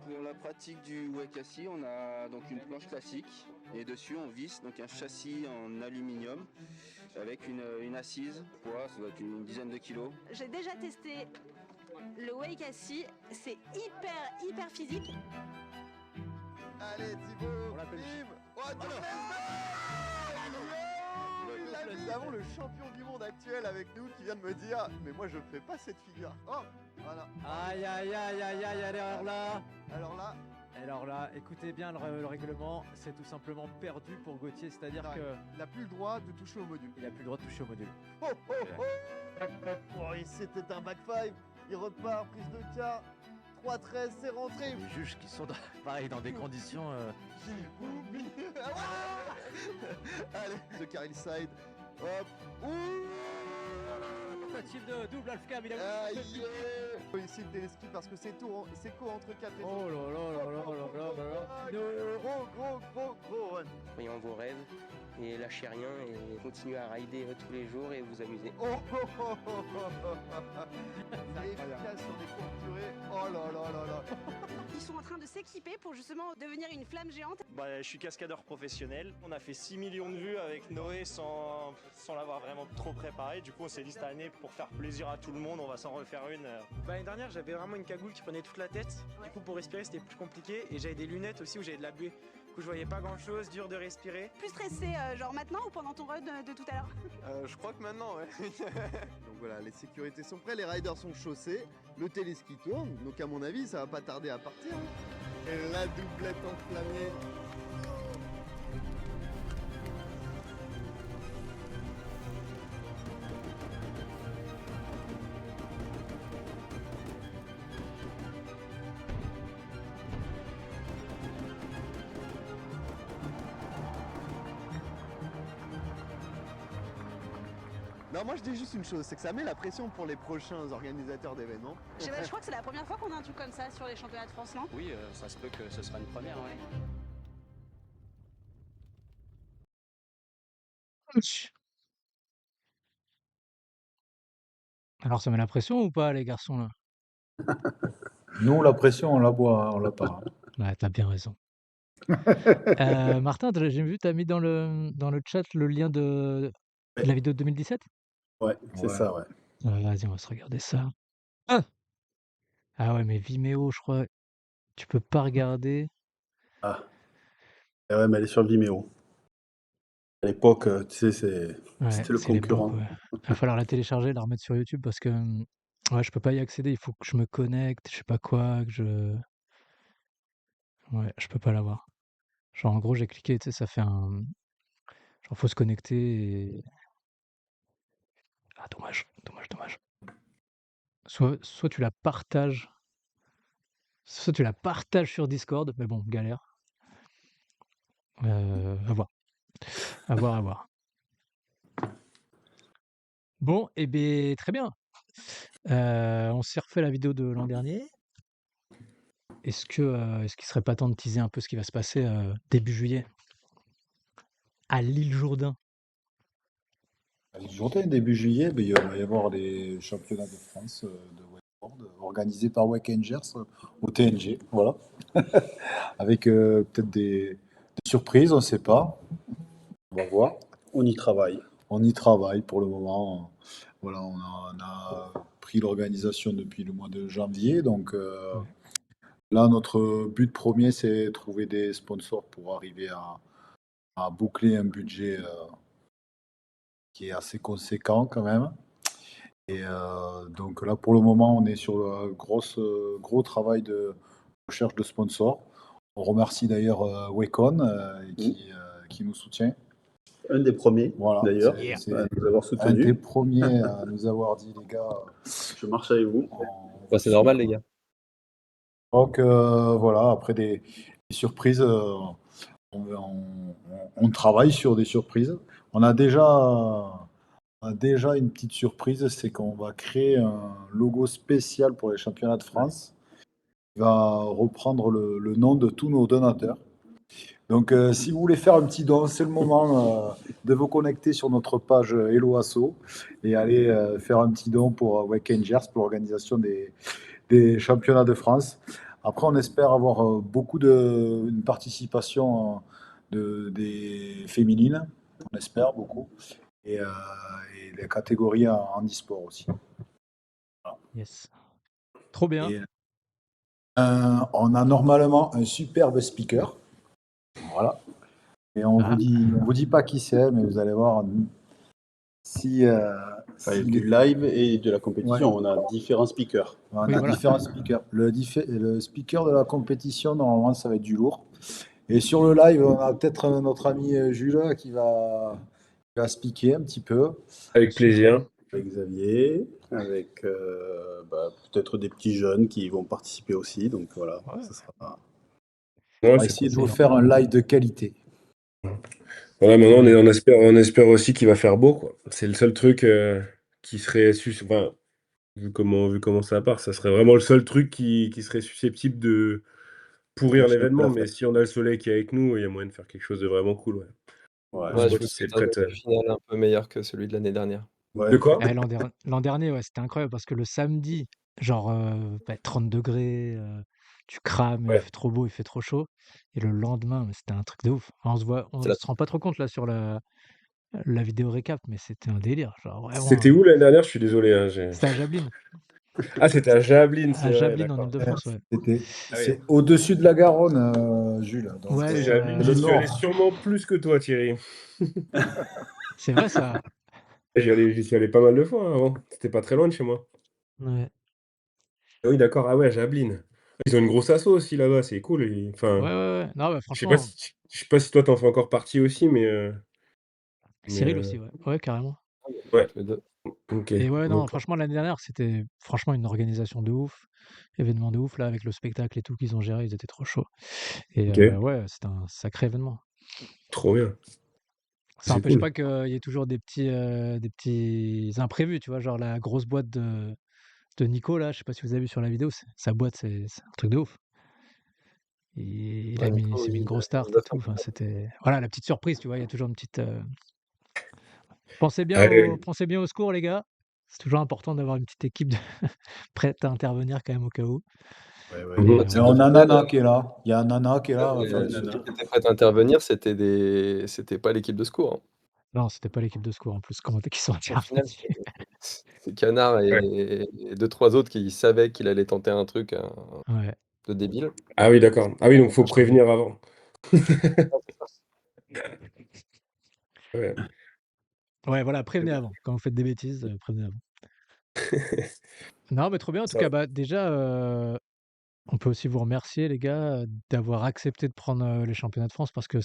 Pour la pratique du Wakassi, on a donc une planche classique et dessus on visse donc un châssis en aluminium avec une assise, poids, ça doit être une dizaine de kilos. J'ai déjà testé le Wakassi, c'est hyper physique. Allez Thibaut, On l'appelle bim. Oh, nous avons le champion du monde actuel avec nous qui vient de me dire mais moi je fais pas cette figure. Oh, voilà. Aïe aïe aïe aïe aïe, alors là. Alors là, Écoutez bien le règlement, c'est tout simplement perdu pour Gauthier, c'est-à-dire non, que il n'a plus le droit de toucher au module. il a plus le droit de toucher au module. Oh oh oh. Oh, et c'était un back 5. Il repart, prise de quart. 3-13, c'est rentré. Les juges qui sont pareil dans des conditions. Allez, the carry side. Hop. Ouh. Tentative de double half-cam, il a Aïe. Ici le téléski parce que c'est court entre 4 et 2. Oh là là là là là là là. Gros run. Voyons vos rêves et lâchez rien et continuez à rider tous les jours et vous amuser. Oh oh oh oh oh oh. Il est efficace sur des courtes durées. Oh là là là là. Ils sont en train de s'équiper pour justement devenir une flamme géante. Bah, je suis cascadeur professionnel. On a fait 6 millions de vues avec Noé sans l'avoir vraiment trop préparé. Du coup, on s'est dit cette année, pour faire plaisir à tout le monde, on va s'en refaire une. L'année dernière, j'avais vraiment une cagoule qui prenait toute la tête. Ouais. Du coup, pour respirer, c'était plus compliqué. Et j'avais des lunettes aussi où j'avais de la buée. Du coup, je voyais pas grand chose, dur de respirer. Plus stressé, genre maintenant ou pendant ton run de tout à l'heure? Je crois que maintenant, ouais. Donc voilà, les sécurités sont prêts, les riders sont chaussés, le téléski tourne, donc à mon avis, ça va pas tarder à partir. Et la doublette enflammée. Non, moi je dis juste une chose, c'est que ça met la pression pour les prochains organisateurs d'événements. Je crois que c'est la première fois qu'on a un truc comme ça sur les championnats de France, non? Oui, ça se peut que ce sera une première, ouais. Alors ça met la pression ou pas les garçons là? Nous, la pression, on la boit, hein, on l'a pas. Ouais, t'as bien raison. Martin, j'ai vu, t'as mis dans le chat le lien de la vidéo de 2017? Ouais, c'est ça, ouais. Vas-y, on va se regarder ça. Ah! Ah ouais, mais Vimeo, je crois, tu peux pas regarder. Ah. Ah ouais, mais elle est sur Vimeo. À l'époque, tu sais, Ouais, c'était le c'est l'époque, concurrent. ouais. Il va falloir la télécharger, la remettre sur YouTube parce que ouais, je peux pas y accéder. Il faut que je me connecte, je sais pas quoi, ouais, je peux pas l'avoir. Genre, en gros, j'ai cliqué, tu sais, ça fait un. Genre, faut se connecter et. Ah, dommage. Soit tu la partages. Soit tu la partages sur Discord, mais bon, galère. À voir. À voir. Bon, et bien, très bien. On s'est refait la vidéo de l'an dernier. Est-ce qu'il serait pas temps de teaser un peu ce qui va se passer début juillet à l'île Jourdain? Début juillet, il va y avoir les championnats de France de wakeboard organisés par Wakengers au TNG, voilà. Avec peut-être des surprises, on ne sait pas. On va voir. On y travaille. On y travaille pour le moment. Voilà, on a pris l'organisation depuis le mois de janvier, donc là, notre but premier, c'est trouver des sponsors pour arriver à boucler un budget qui est assez conséquent quand même. Et donc là, pour le moment, on est sur le gros travail de recherche de sponsors. On remercie d'ailleurs Wacon qui nous soutient. un des premiers, Voilà, d'ailleurs, c'est à nous avoir un des soutenus. premiers à nous avoir dit, les gars, Je marche avec vous. Bah, c'est normal, les gars. Donc voilà, après des surprises, on travaille sur des surprises. On a déjà une petite surprise, c'est qu'on va créer un logo spécial pour les championnats de France. Il va reprendre le nom de tous nos donateurs. Donc si vous voulez faire un petit don, c'est le moment de vous connecter sur notre page Hello Asso et aller faire un petit don pour Wakengers, pour l'organisation des championnats de France. Après, on espère avoir une participation des féminines, on espère beaucoup, et des catégories en e-sport aussi. Yes. Trop bien. Et, on a normalement un superbe speaker, voilà. Et on vous dit pas qui c'est, mais vous allez voir. Si du live et de la compétition, on a différents speakers. On a différents speakers. Le speaker de la compétition, normalement, ça va être du lourd. Et sur le live, on a peut-être notre ami Jules qui va speaker un petit peu. Avec plaisir. Avec Xavier, avec peut-être des petits jeunes qui vont participer aussi. Donc voilà, ça sera... On va essayer de vous faire un live de qualité. Voilà, maintenant on espère aussi qu'il va faire beau, quoi. C'est le seul truc qui serait enfin, vu comment ça part, ça serait vraiment le seul truc qui serait susceptible de pourrir l'événement. Mais si on a le soleil qui est avec nous, il y a moyen de faire quelque chose de vraiment cool. Ouais, je vous souhaite un demi-finale un peu meilleur que celui de l'année dernière. De quoi? L'an dernier, ouais, c'était incroyable parce que le samedi, genre 30 degrés, tu crames, il fait trop beau, il fait trop chaud. Et le lendemain, c'était un truc de ouf. On se rend pas trop compte là sur la vidéo récap, mais c'était un délire. Genre, vraiment, C'était où l'année dernière? Je suis désolé. Hein, c'était à Jablin. Ah, c'était à Jablin, c'est À vrai, Jablin, en d'accord. Ile-de-France, ouais. C'est au-dessus de la Garonne, Jules. Donc, Ouais, J'y suis allé sûrement plus que toi, Thierry. c'est vrai ça. J'y suis allé pas mal de fois hein, avant. C'était pas très loin de chez moi. Ouais. Ah oui, d'accord. Ah ouais, Jablin. Ils ont une grosse asso aussi là-bas, c'est cool. Enfin, Ouais. Non, bah, je franchement. sais pas si toi t'en fais encore partie aussi, mais. Cyril aussi, ouais. Ouais, carrément. Ouais. Ok. Et ouais, non, Donc, franchement, l'année dernière, c'était franchement une organisation de ouf, événement de ouf, là, avec le spectacle et tout qu'ils ont géré, ils étaient trop chauds. Et Ok. ouais, c'était un sacré événement. Trop bien. Ça C'est n'empêche cool. pas qu'il y ait toujours des petits imprévus, tu vois, genre la grosse boîte de Nico, là, je sais pas si vous avez vu sur la vidéo, sa boîte, c'est un truc de ouf. Il s'est mis une grosse start et tout, enfin, c'était... Voilà, la petite surprise, tu vois, il y a toujours une petite... Pensez bien au secours, les gars. C'est toujours important d'avoir une petite équipe prête à intervenir quand même au cas où. Et on a Nana qui est là. Il y a Nana qui est là. L'équipe qui était prête à intervenir, c'était pas l'équipe de secours. Hein. Non, c'était pas l'équipe de secours en plus. Comment qu'ils sont Au final, intervenus? c'est Canard et 2-3 autres qui savaient qu'il allait tenter un truc Ouais. de débile. Ah oui, d'accord. Ah oui, donc faut prévenir avant. Ouais. Ouais, voilà, prévenez avant. Quand vous faites des bêtises, prévenez avant. Non, mais trop bien. En tout cas, bah, déjà, on peut aussi vous remercier, les gars, d'avoir accepté de prendre les championnats de France parce que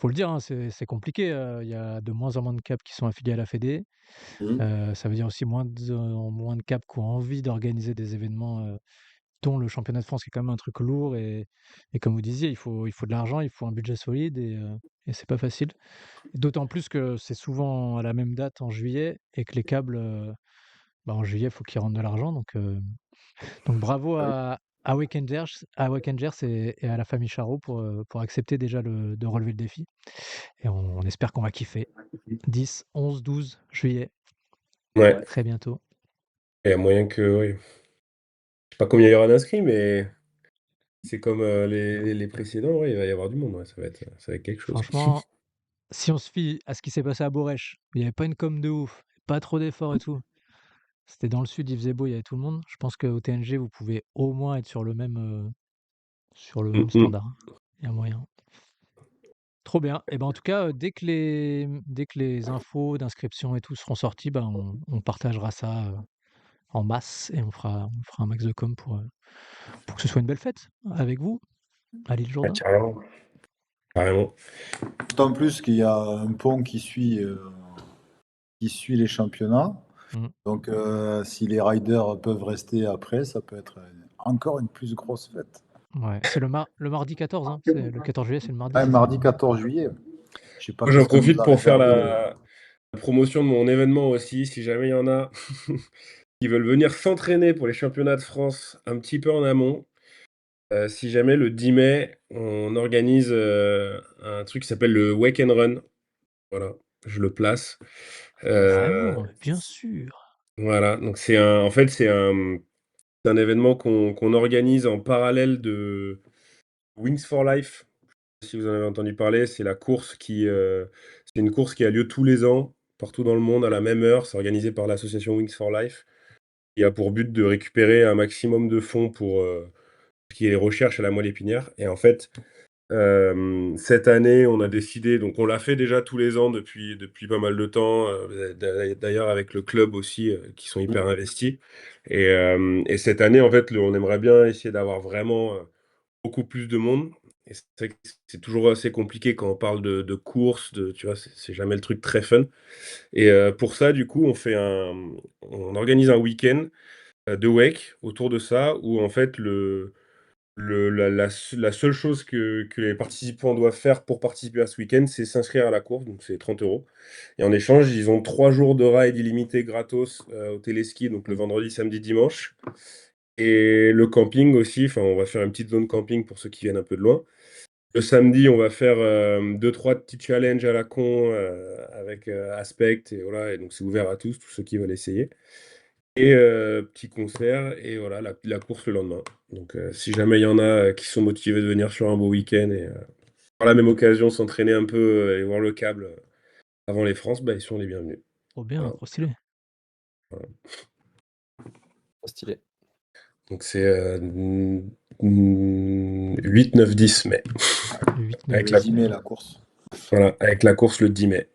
faut le dire, hein, c'est compliqué. Il y a de moins en moins de caps qui sont affiliés à la Fédé. Ça veut dire aussi moins de caps qui ont envie d'organiser des événements, dont le championnat de France, qui est quand même un truc lourd. Et comme vous disiez, il faut de l'argent, il faut un budget solide et c'est pas facile. D'autant plus que c'est souvent à la même date en juillet et que les câbles, en juillet, il faut qu'ils rentrent de l'argent. Donc bravo à Wakengers et à la famille Charot pour accepter déjà de relever le défi. Et on espère qu'on va kiffer. 10, 11, 12 juillet. Ouais. Très bientôt. Il y a moyen que. Oui. Je sais pas combien il y aura d'inscrits, mais c'est comme les précédents, ouais, il va y avoir du monde. Ouais, ça va être quelque chose. Franchement, si on se fie à ce qui s'est passé à Borèche, où il n'y avait pas une com de ouf, pas trop d'efforts et tout. C'était dans le sud, il faisait beau, il y avait tout le monde. Je pense qu'au TNG, vous pouvez au moins être sur le même standard. Il y a moyen. Trop bien. Et ben en tout cas, dès que les infos d'inscription et tout seront sorties, on partagera ça en masse et on fera un max de com pour que ce soit une belle fête avec vous à l'île Ah, Jourdain. carrément. Carrément. D'autant plus qu'il y a un pont qui suit les championnats. Donc, si les riders peuvent rester après, ça peut être encore une plus grosse fête. Ouais, c'est le mardi 14, hein? C'est le 14 juillet, c'est le mardi, Ah, c'est ça? mardi 14 juillet. Je sais pas Moi, j'en qu'est-ce qu'on nous profite a pour faire réservé. la promotion de mon événement aussi, si jamais il y en a qui veulent venir s'entraîner pour les championnats de France un petit peu en amont. Si jamais le 10 mai, on organise, un truc qui s'appelle le Wake and Run. Voilà, je le place. Vraiment, bien sûr. Voilà, donc c'est un événement qu'on organise en parallèle de Wings for Life. Si vous en avez entendu parler, c'est une course qui a lieu tous les ans, partout dans le monde, à la même heure. C'est organisé par l'association Wings for Life, qui a pour but de récupérer un maximum de fonds pour, ce qui est les recherches à la moelle épinière. Et en fait, cette année, on a décidé, donc on l'a fait déjà tous les ans depuis pas mal de temps, d'ailleurs avec le club aussi, qui sont hyper investis. Et cette année, en fait, on aimerait bien essayer d'avoir vraiment, beaucoup plus de monde. Et c'est vrai que c'est toujours assez compliqué quand on parle de courses, tu vois? C'est jamais le truc très fun. Et pour ça, du coup, on organise un week-end, de wake autour de ça, où en fait la seule chose que les participants doivent faire pour participer à ce week-end, c'est s'inscrire à la course, donc c'est 30 €. Et en échange, ils ont 3 jours de ride illimité gratos, au téléski, donc le vendredi, samedi, dimanche. Et le camping aussi, enfin, on va faire une petite zone camping pour ceux qui viennent un peu de loin. Le samedi, on va faire, 2-3 petits challenges à la con, avec, Aspect, et voilà, et donc c'est ouvert à tous ceux qui veulent essayer. Et petit concert, et voilà, la course le lendemain. Donc si jamais il y en a, qui sont motivés de venir sur un beau week-end et par la même occasion s'entraîner un peu, et voir le câble, avant les France, bah, ils sont les bienvenus. Trop bien, Voilà. trop stylé. Voilà. Trop stylé. Donc c'est, 8, 9, 10 mai. Le 8, 9, Avec Le la 10 mai, la course. Voilà, avec la course le 10 mai.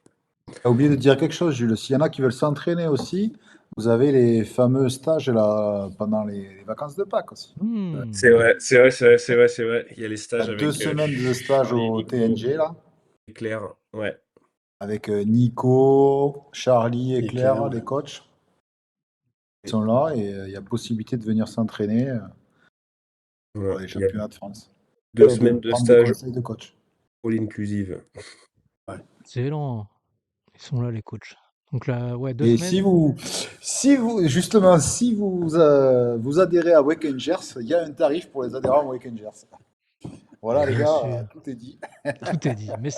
T'as oublié de dire quelque chose, Jules. S'il y en a qui veulent s'entraîner aussi, vous avez les fameux stages là, pendant les vacances de Pâques aussi. C'est vrai, c'est vrai, c'est vrai, c'est vrai, c'est vrai. Il y a les Il y stages a avec, 2 semaines de stage Charlie, au Nico TNG là, et Claire. Ouais. avec Nico, Charlie et Et Claire, Claire, les ouais. coachs. Ils sont là et il y a possibilité de venir s'entraîner pour Voilà. les Il y a championnats de France. 2 Et de semaines de prendre des stage conseils de coach. all inclusive. Excellent. Ils sont là, les coachs. Donc là, ouais, 2 Et semaines. justement, si vous adhérez à Wake Gers, il y a un tarif pour les adhérents à Wake Gers. Voilà les Bien gars, sûr. tout est dit. Tout est dit. Mais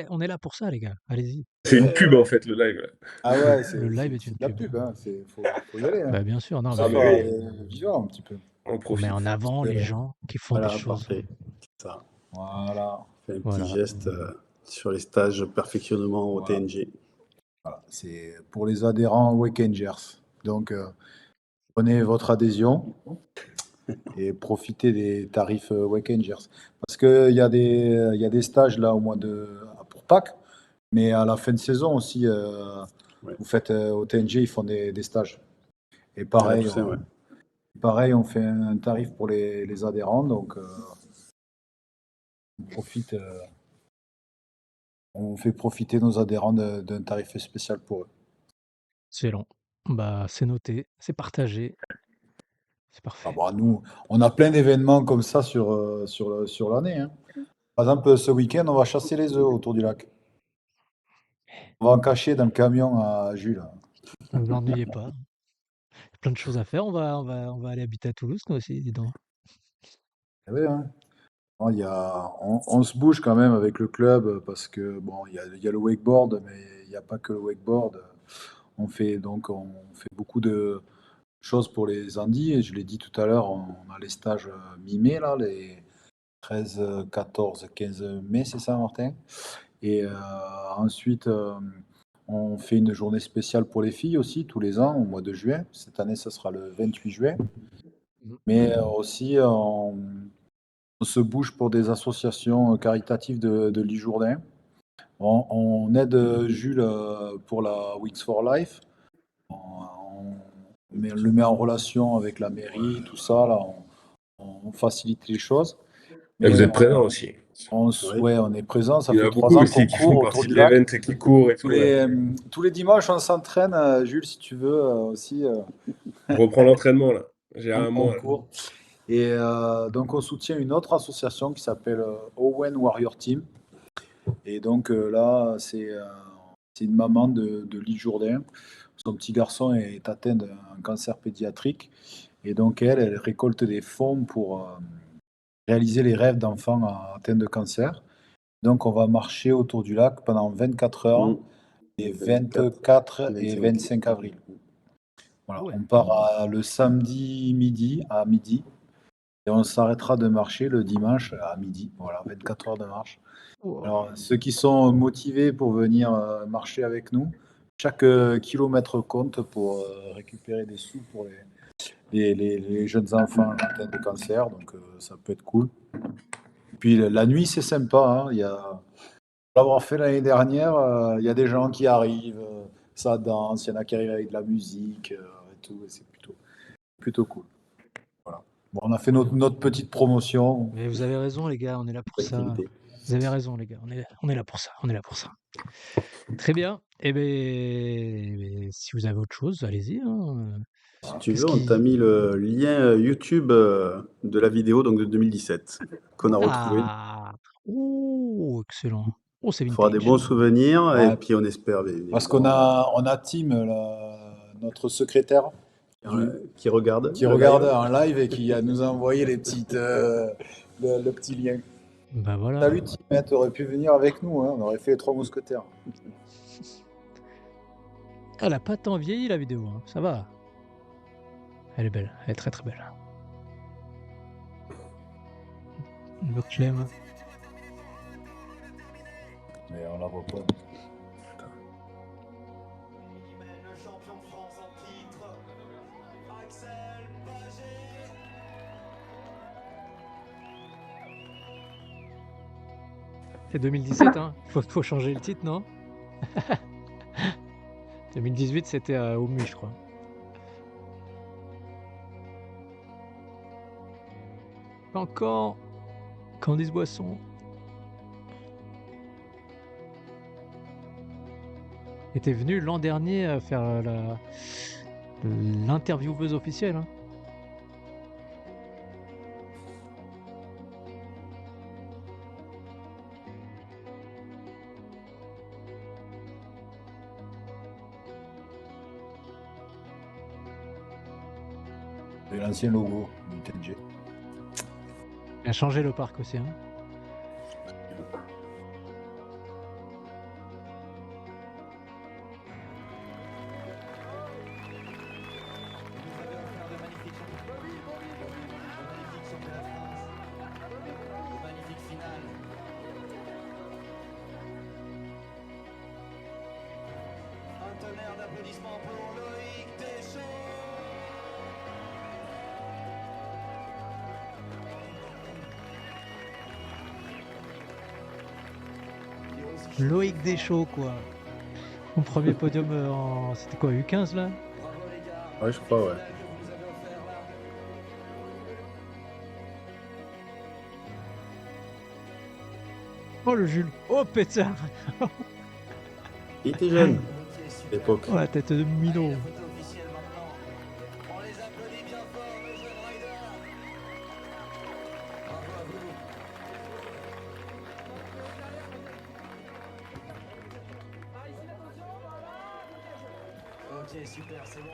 on est là pour ça, les gars. Allez-y. C'est une pub en fait, le live. Là. Ah ouais, Le live est c'est une de la pub. pub, hein. Faut y aller. Hein. Bah, bien sûr. Non, Ça mais va vivant un petit peu. On on met profite. en avant les gens qui font des Voilà, choses. parfait. C'est ça. Voilà. Fait un Voilà. petit geste sur les stages perfectionnement au Voilà. TNG. Voilà. C'est pour les adhérents Wake Gers. Donc, prenez votre adhésion et profitez des tarifs Wake Gers. Parce qu'il y a des stages là pour Pâques, mais à la fin de saison aussi, vous faites au TNG, ils font des stages. Et pareil, on fait un tarif pour les adhérents, donc on fait profiter nos adhérents d'un tarif spécial pour eux. Excellent. Bah, c'est noté, c'est partagé. C'est parfait. Ah bah, nous, on a plein d'événements comme ça sur l'année. Hein. Par exemple, ce week-end, on va chasser les œufs autour du lac. On va en cacher dans le camion à Jules. Ne vous ennuyez pas. Il y a plein de choses à faire. On va aller habiter à Toulouse, nous aussi, dis donc. Eh oui, hein. On se bouge quand même avec le club parce que bon, il y a le wakeboard, mais il n'y a pas que le wakeboard. On fait beaucoup de choses pour les Andis. Et je l'ai dit tout à l'heure, on a les stages mi-mai, là, les 13, 14, 15 mai, c'est ça, Martin? Et ensuite, on fait une journée spéciale pour les filles aussi, tous les ans, au mois de juin. Cette année, ça sera le 28 juin. Mais aussi, on se bouge pour des associations caritatives de l'Isjourdain. On aide Jules pour la Wings for Life. On le met en relation avec la mairie, tout ça. Là, on facilite les choses. Et vous Mais êtes présent aussi. Ouais, on est présent, ça Il y en fait a 3 beaucoup ans aussi qu'on qui court font autour partie du de lac. l'event et qui courent et tout. Ouais. Tous les dimanches, on s'entraîne, Jules, si tu veux aussi. Je reprends l'entraînement là. J'ai un on mois. là. court. Et donc, on soutient une autre association qui s'appelle Owen Warrior Team. Et donc là, c'est une maman de Lille Jourdain. Son petit garçon est atteint d'un cancer pédiatrique. Et donc, elle récolte des fonds pour réaliser les rêves d'enfants atteints de cancer. Donc, on va marcher autour du lac pendant 24 heures, les 24 et 25 avril. Voilà, Ouais. on part le samedi à midi et on s'arrêtera de marcher le dimanche à midi. Voilà, 24 heures de marche. Wow. Alors, ceux qui sont motivés pour venir marcher avec nous, chaque kilomètre compte pour récupérer des sous pour les jeunes enfants atteints de cancer, donc ça peut être cool. Puis la nuit, c'est sympa. Hein. Pour l'avoir fait l'année dernière, il y a des gens qui arrivent, ça danse, il y en a qui arrivent avec de la musique et tout, et c'est plutôt cool. Voilà. Bon, on a fait notre petite promotion. Mais vous avez raison, les gars, on est là pour ça. Activité. Vous avez raison, les gars, on est là pour ça. On est là pour ça. Très bien. Eh bien, si vous avez autre chose, allez-y. Hein. Si tu Qu'est-ce veux, on t'a mis le lien YouTube de la vidéo donc de 2017 qu'on a retrouvé. Ah, oh, excellent. Oh, c'est Il faudra des vintage. bons souvenirs et Ouais. puis on espère Parce qu'on a Tim, notre secrétaire, qui regarde en live et qui nous a envoyé le petit lien. Bah voilà. Salut Tim, tu aurais pu venir avec nous, hein, on aurait fait les 3 mousquetaires. Elle a pas tant vieilli la vidéo, hein. Ça va. Elle est belle, elle est très très belle. Le Clem. Mais on la voit pas. C'est 2017, hein. Faut changer le titre, non? 2018, c'était à Omu, je crois. Encore Candice Boisson. Était venue l'an dernier faire l'intervieweuse officielle. Hein. C'est l'ancien logo du TNG. Elle a changé le parc aussi. Hein. Un tonnerre d'applaudissements pour Loïc Deschamps. Loïc Deschamps, quoi. Mon premier podium en. C'était quoi, U15 là? Ouais, je crois, ouais. Oh le Jules. Oh pétard. Il était jeune à l'époque. Oh la tête de minot. Ok, super, c'est bon.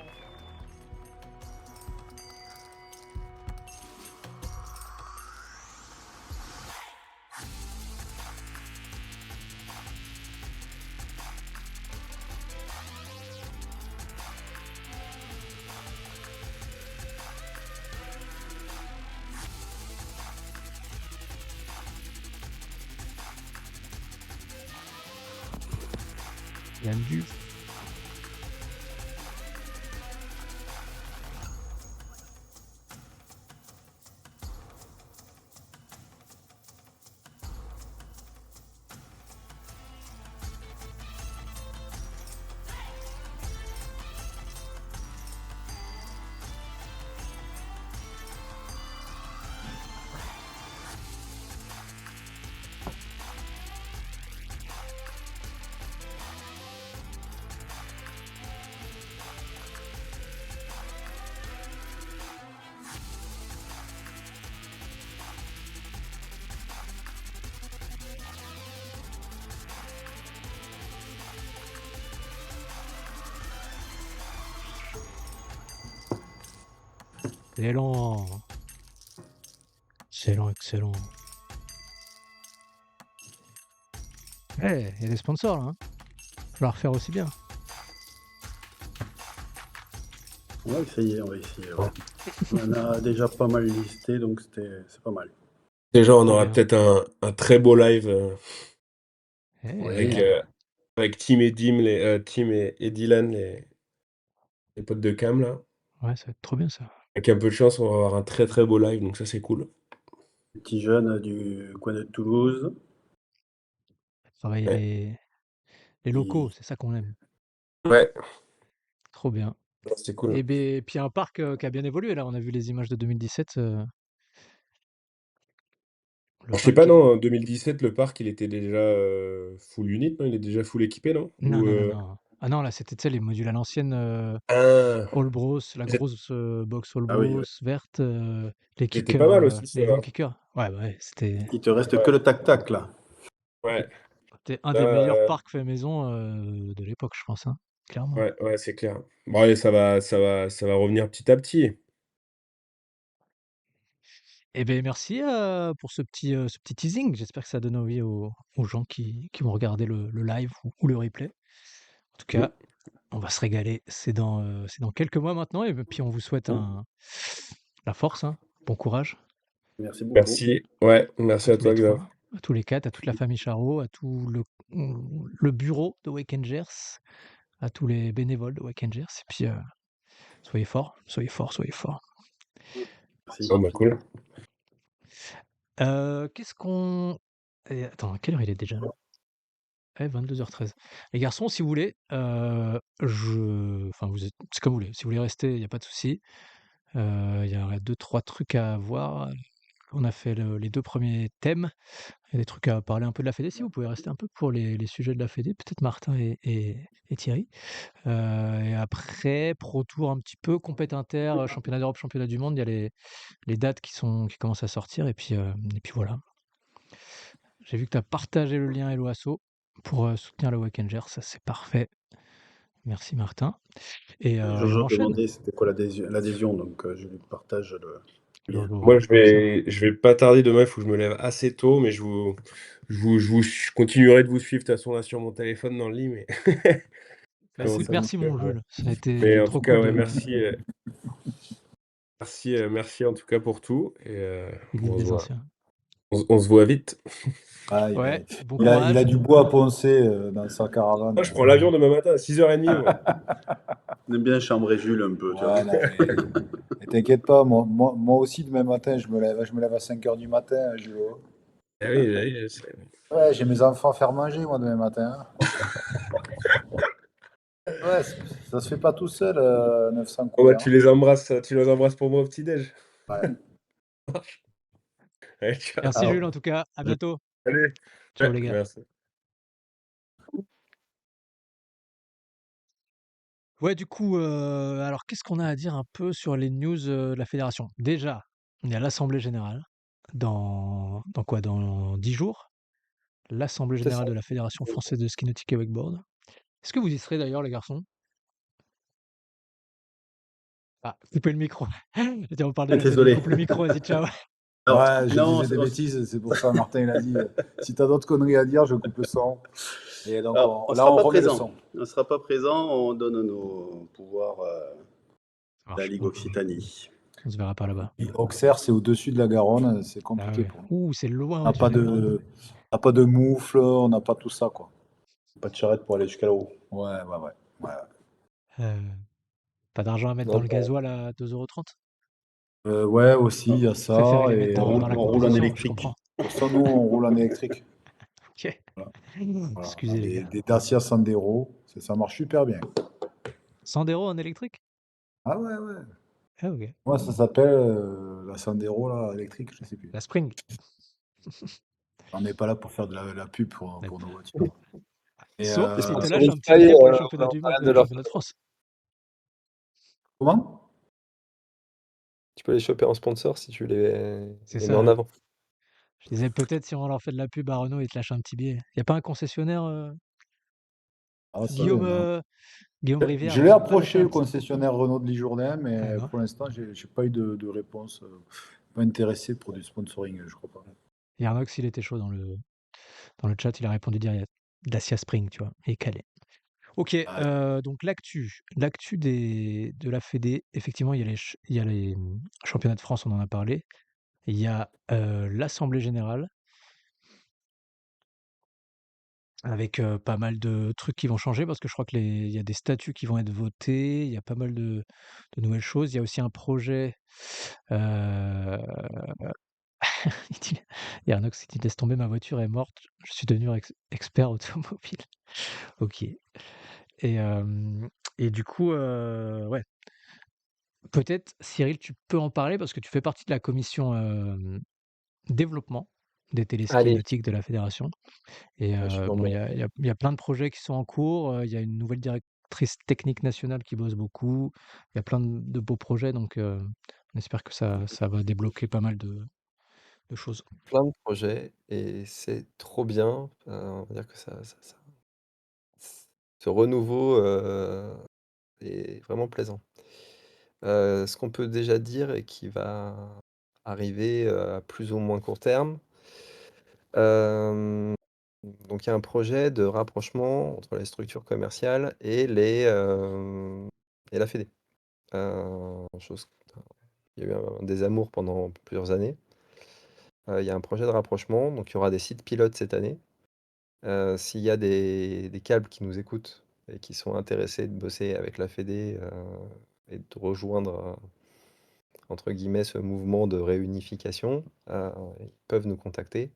Yann Duf. Excellent. Excellent, excellent. Il y a des sponsors là, hein. Faut la refaire aussi bien. On va essayer, ouais. On en a déjà pas mal listé, donc c'est pas mal. Déjà, on Très aura bien. peut-être un très beau live Eh, avec Tim et Tim et Dylan, les potes de Cam là. ouais, ça va être trop bien ça. Avec un peu de chance, on va avoir un très très beau live, donc ça c'est cool. Petit jeune du coin de Toulouse. Travailler Ouais. les locaux, c'est ça qu'on aime. Ouais, Trop bien. c'est cool. Et beh, puis un parc, qui a bien évolué là, on a vu les images de 2017, le Je sais parc pas, qui non, en 2017, le parc, il était déjà full unit, non? Il est déjà full équipé, non? non, non, non, non. Ah non, là, c'était, tu sais, les modules à l'ancienne, Ah, All Bros, la ils étaient grosse, box All Ah oui, Bros ouais. verte, les ils étaient pas kickers, mal aussi, les ceux-là. longs kickers. Ouais, bah, ouais, c'était Il te reste que le tac-tac, là. Ouais, un là, des meilleurs parcs fait maison, de l'époque, je pense, hein, clairement. ouais, c'est clair. Bon, allez, ça va revenir petit à petit. Et beh, merci, pour ce petit teasing. J'espère que ça donne envie aux gens qui vont regarder le live ou le replay. En tout Mm. cas, on va se régaler. C'est dans quelques mois maintenant et puis on vous souhaite Mm. la force, hein. Bon courage Merci beaucoup. Merci. Ouais, à merci à tous les toi, Xav. 3, à tous les 4, à toute la famille Charot, à tout le bureau de Wakengers, à tous les bénévoles de Wakengers et puis, soyez forts, soyez forts, soyez forts. Merci. Bon, bah, cool. Qu'est-ce qu'on attends, quelle heure il est déjà là? Eh, 22h13. Les garçons, si vous voulez, enfin, vous êtes c'est comme vous voulez. Si vous voulez rester, il y a pas de souci. Il y aurait 2-3 trucs à voir. On a fait les 2 premiers thèmes. Il y a des trucs à parler un peu de la fédé. Si vous pouvez rester un peu pour les sujets de la fédé, peut-être Martin et Thierry. Et après, Pro Tour un petit peu, compét inter, championnat d'Europe, championnat du monde. Il y a les dates qui commencent à sortir et puis voilà. J'ai vu que tu as partagé le lien Hello Asso pour, soutenir le Wakenger, ça c'est parfait. Merci Martin et on Jojo enchaîne. demandait c'était quoi l'adhésion, donc je lui partage le lien. Moi, Comme ça. je vais pas tarder demain, il faut que je me lève assez tôt, mais je continuerai de vous suivre de toute façon là sur mon téléphone dans le lit, mais Bah, comment écoute, ça merci mon Jules, ça a mais été en tout trop cas, cool ouais, de merci en tout cas pour tout et vive les anciens. on se voit vite. Ah, Ouais, bon il a courage. du bois à poncer dans sa caravane. Moi, je prends l'avion demain matin à 6h30, moi. On aime bien chambrer Jules un peu, tu vois. Ouais, non, mais t'inquiète pas, moi aussi demain matin, je me lève à 5h du matin, Julo. Ah oui, Ouais, j'ai mes enfants à faire manger, moi, demain matin. Ouais, ça se fait pas tout seul, 900 Bon, bah, couverts. tu les embrasses pour moi au petit-déj. Ouais. Allez, ciao. Merci Jules en tout cas, à bientôt. Salut. Ciao Ouais, les gars. merci. Ouais, du coup, alors qu'est-ce qu'on a à dire un peu sur les news, de la fédération? Déjà, il y a l'assemblée générale dans quoi? Dans 10 jours? L'assemblée C'est ça. générale de la Fédération française de ski nautique et wakeboard. Est-ce que vous y serez d'ailleurs les garçons? Ah, coupez le micro. J'étais on parle de la fédé, Désolé. coupe le micro, vas-y ciao. Alors, Ouais, je non, disais des bêtises, c'est pour ça, Martin, il a dit, si t'as d'autres conneries à dire, je coupe le son. Et donc, alors, on là, sera on pas remet le présent. son. On ne sera pas présent, on donne nos pouvoirs Ça à la marche. Ligue Occitanie. On se verra pas là-bas. Et Auxerre, c'est au-dessus de la Garonne, c'est Ah compliqué ouais. pour nous. Ouh, c'est loin, On n'a tu pas fais loin. on n'a pas de moufle, on n'a pas tout ça, quoi. Pas de charrette pour aller jusqu'à là-haut. Ouais. Pas d'argent à mettre Non, dans le bah, gasoil à 2,30 €? Ouais, aussi, il y a ça. Préférez les Et mettre dans la On roule en compétition, je électrique. comprends. pour ça, nous, on roule en électrique. OK. Voilà. On Excusez a les gars. des Dacia Sandero, ça marche super bien. 100 € en électrique? Ah ouais. Ah OK. Moi, ça s'appelle la Sandero, là, électrique, je sais plus. La Spring. On n'est pas là pour faire de la pub pour nos voitures. Et Sauf les si tu sponsors lâches un petit Sky, billet pour le on championnat en du parle monde, de le leur championnat de France. Comment? Tu peux les choper en sponsor si tu C'est les mets en ça. avant. Je disais peut-être si on leur fait de la pub à Renault, ils te lâchent un petit billet. Il y a pas un concessionnaire, Ah, ça, Guillaume, non. Guillaume Rivière, Je il l'ai vous a pas lâché approché, un le petit concessionnaire Renault de Lijourdain, mais d'accord. pour l'instant, j'ai pas eu de réponse. Pas intéressé pour du sponsoring, je crois pas. Yarnox, il était chaud dans le chat, il a répondu direct. Dacia Spring, tu vois, et calé. OK, Ah, donc l'actu de la fédé, effectivement, il y a les, championnats de France, on en a parlé. Il y a, l'assemblée générale avec, pas mal de trucs qui vont changer parce que je crois que il y a des statuts qui vont être votés, il y a pas mal de nouvelles choses. Il y a aussi un projet, heu, il dit il y a Arnox qui dit: «Laisse tomber, ma voiture est morte, je suis devenu expert automobile». OK et du coup, ouais, peut-être Cyril, tu peux en parler parce que tu fais partie de la commission, développement des téléskis Allez, nautiques de la fédération. Et je suis bon, membre. il y a plein de projets qui sont en cours, il y a une nouvelle directrice technique nationale qui bosse beaucoup. Il y a plein de beaux projets donc on espère que ça va débloquer pas mal de choses. Plein de projets et c'est trop bien. On va dire que ce renouveau, est vraiment plaisant. Ce qu'on peut déjà dire et qui va arriver, à plus ou moins court terme, hem, donc il y a un projet de rapprochement entre les structures commerciales et la fédé. Chose il y a eu un désamour pendant plusieurs années. Il y a un projet de rapprochement, donc il y aura des sites pilotes cette année. S'il y a des câbles qui nous écoutent et qui sont intéressés de bosser avec la fédé, et de rejoindre, entre guillemets, «ce mouvement de réunification», ils peuvent nous contacter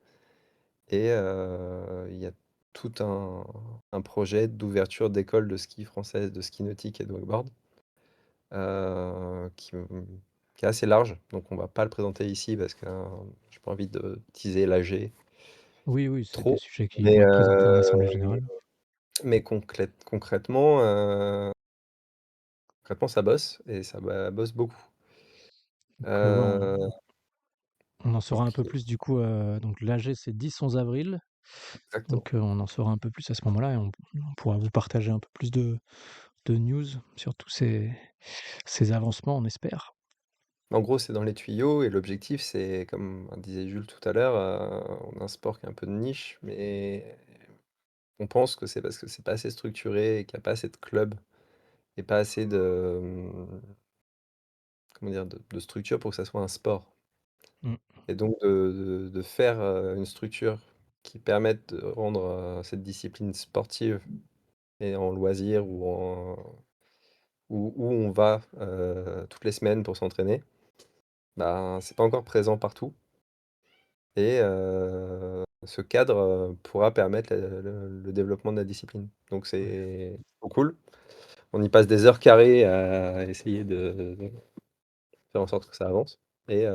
et il y a tout un projet d'ouverture d'écoles de ski françaises, de ski nautique et de wakeboard, qui, qui est assez large. Donc on va pas le présenter ici parce que, j'ai pas envie de teaser l'AG Oui, oui, c'est des trop. sujets qui Mais, vont être présentés en assemblée générale. concrètement, ça bosse et bosse beaucoup. Donc ouais, Heu, on en saura un donc peu plus du coup, donc l'AG c'est 10-11 avril, exactement. donc on en saura un peu plus à ce moment-là et on pourra vous partager un peu plus de news sur tous ces avancements, on espère. En gros, c'est dans les tuyaux et l'objectif, c'est comme disait Jules tout à l'heure, on a un sport qui est un peu de niche, mais on pense que c'est parce que c'est pas assez structuré et qu'il y a pas assez de clubs et pas assez de, comment dire? De structure pour que ça soit un sport Mmh. et donc de faire, une structure qui permette de rendre, cette discipline sportive et en loisir où on va, toutes les semaines pour s'entraîner, ben, c'est pas encore présent partout et ce cadre, pourra permettre le développement de la discipline. Donc Ouais. c'est trop cool. On y passe des heures carrées à essayer de faire en sorte que ça avance et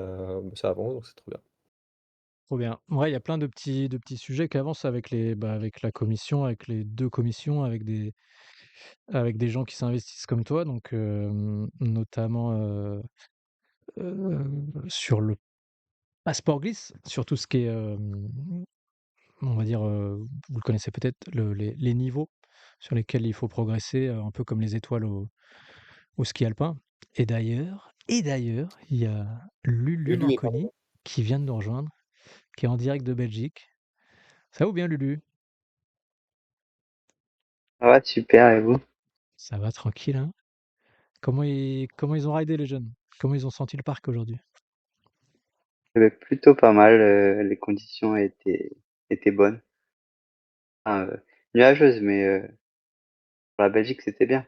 ça avance, donc c'est trop bien. Trop bien. Ouais, il y a plein de petits sujets qui avancent avec avec la commission, avec les 2 commissions, avec des gens qui s'investissent comme toi, donc notamment, sur le passeport glisse, sur tout ce qui est, on va dire, vous le connaissez peut-être, les niveaux sur lesquels il faut progresser, un peu comme les étoiles au ski alpin et d'ailleurs, il y a Lulu Lulu est Manconi qui vient de nous rejoindre, qui est en direct de Belgique. Ça va ou bien Lulu? Ça va, super, et vous? Ça va tranquille, hein? Comment ils ont ridé les jeunes? Comment ils ont senti le parc aujourd'hui? Eh ben, plutôt pas mal, les conditions étaient bonnes. Enfin, nuageuses, mais pour la Belgique, c'était bien.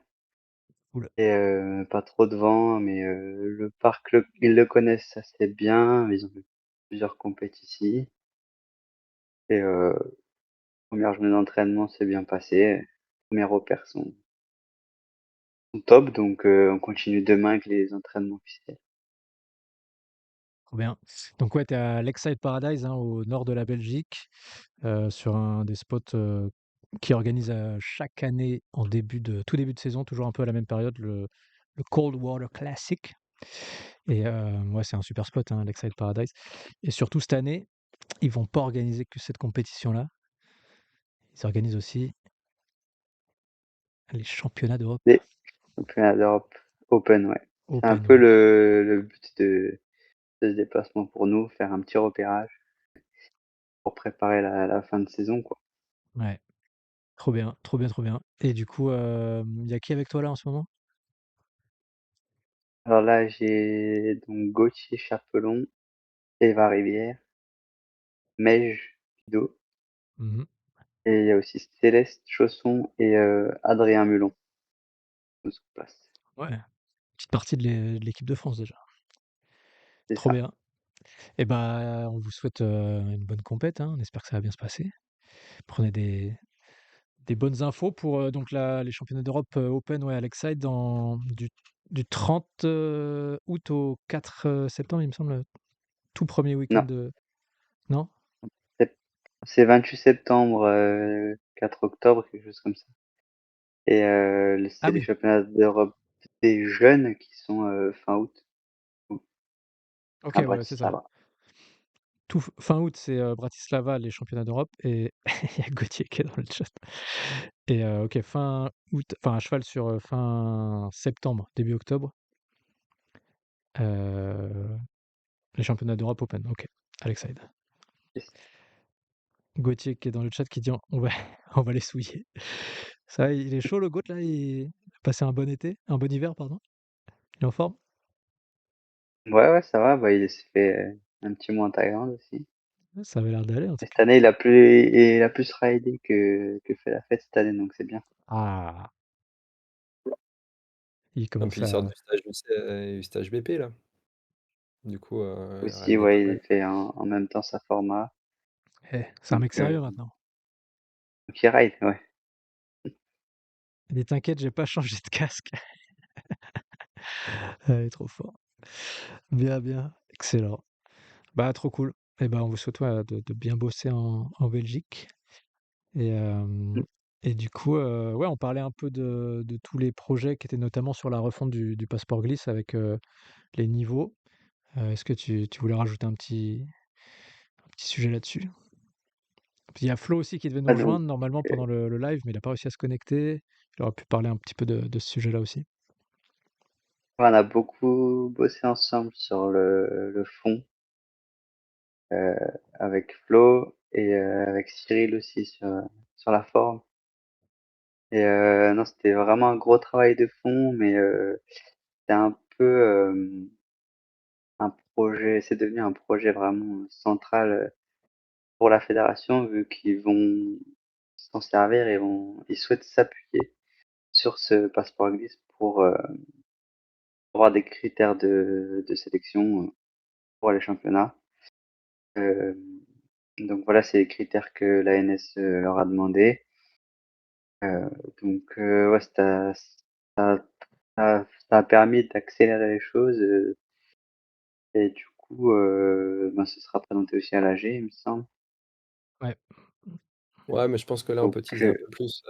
Cool. Et pas trop de vent, mais le parc, ils le connaissent assez bien. Ils ont fait plusieurs compétitions ici. Et première journée d'entraînement s'est bien passée. Premiers repères sont top, donc on continue demain avec les entraînements officiels. Trop bien. Donc ouais, tu es à Lakeside Paradise, hein, au nord de la Belgique, sur un des spots, qui organise, chaque année en tout début de saison, toujours un peu à la même période, le Cold Water Classic et ouais, c'est un super spot, hein, Lakeside Paradise et surtout cette année, ils vont pas organiser que cette compétition-là. Ils organisent aussi Les championnats d'Europe Les championnats d'Europe Open, ouais. C'est un Open, peu ouais. le but de ce déplacement pour nous, faire un petit repérage pour préparer la fin de saison, quoi. Ouais, trop bien, trop bien, trop bien. Et du coup, il y a qui avec toi là en ce moment? Alors là, j'ai donc Gauthier Chapelon, Eva Rivière, Mej Pido, Mmh. et il y a aussi Céleste Chausson et Adrien Mulon. Nous sur place. Ouais, petite partie de l'équipe de France déjà. C'est Trop ça. bien. Et bah, on vous souhaite, une bonne compète, hein. On espère que ça va bien se passer. Prenez des bonnes infos pour, donc les championnats d'Europe, Open, ouais, à Lakeside du 30, août au 4, septembre, il me semble, tout premier week-end Non, de non? c'est c'est 28 septembre, 4 octobre, quelque chose comme ça. Et Ah c'est les oui, championnats d'Europe des jeunes qui sont fin août OK, à ouais, c'est ça. Bratislava. Tout fin août, c'est, Bratislava, les championnats d'Europe et il y a Gauthier qui est dans le chat et OK, fin août, enfin à cheval sur, fin septembre, début octobre, heu, les championnats d'Europe Open, OK, à Lakeside. Yes. Gauthier qui est dans le chat qui dit: «On va on va les souiller». Ça va, il est chaud le Gaut là? Il a passé un bon été? Un bon hiver, pardon? Il est en forme? Ouais, ouais, ça va. Bah, il s'est fait un petit mois en Thaïlande aussi. Ouais, ça avait l'air d'aller en tout Et cette cas. année, il a plus ridé que fait la fête cette année, donc c'est bien. Ah! Il Et puis commence il sort à du stage, du stage BP là. Du coup, il a Aussi, ridé pas ouais, mal. il fait en même temps sa format. c'est un Donc, mec sérieux maintenant. donc il ride, ouais. Il dit: «T'inquiète, j'ai pas changé de casque». Il est trop fort. Bien, bien, excellent. Bah, trop cool. Et ben, on vous souhaite, ouais, de bien bosser en Belgique et Mmh. hem et du coup, ouais, on parlait un peu de tous les projets qui étaient notamment sur la refonte du passeport glisse avec, les niveaux. Est-ce que tu voulais rajouter un petit sujet là-dessus? Puis il y a Flo aussi qui devait nous Ah donc, rejoindre normalement heu, pendant le live, mais il a pas réussi à se connecter. Il aurait pu parler un petit peu de ce sujet-là aussi. on a beaucoup bossé ensemble sur le fond, heu, avec Flo et avec Cyril aussi sur la forme. Et non, c'était vraiment un gros travail de fond, mais c'est un peu, un projet c'est devenu un projet vraiment central, pour la fédération vu qu'ils vont s'en servir et ils souhaitent s'appuyer sur ce passeport glisse pour avoir des critères de sélection, pour les championnats. Hem, donc voilà, c'est les critères que l'ANS, leur a demandé. Heu, donc ouais, ça ça a permis d'accélérer les choses, et du coup, ben, ce sera présenté aussi à l'AG, il me semble. Ouais. Ouais, mais je pense que là, on Donc peut teaser un peu plus,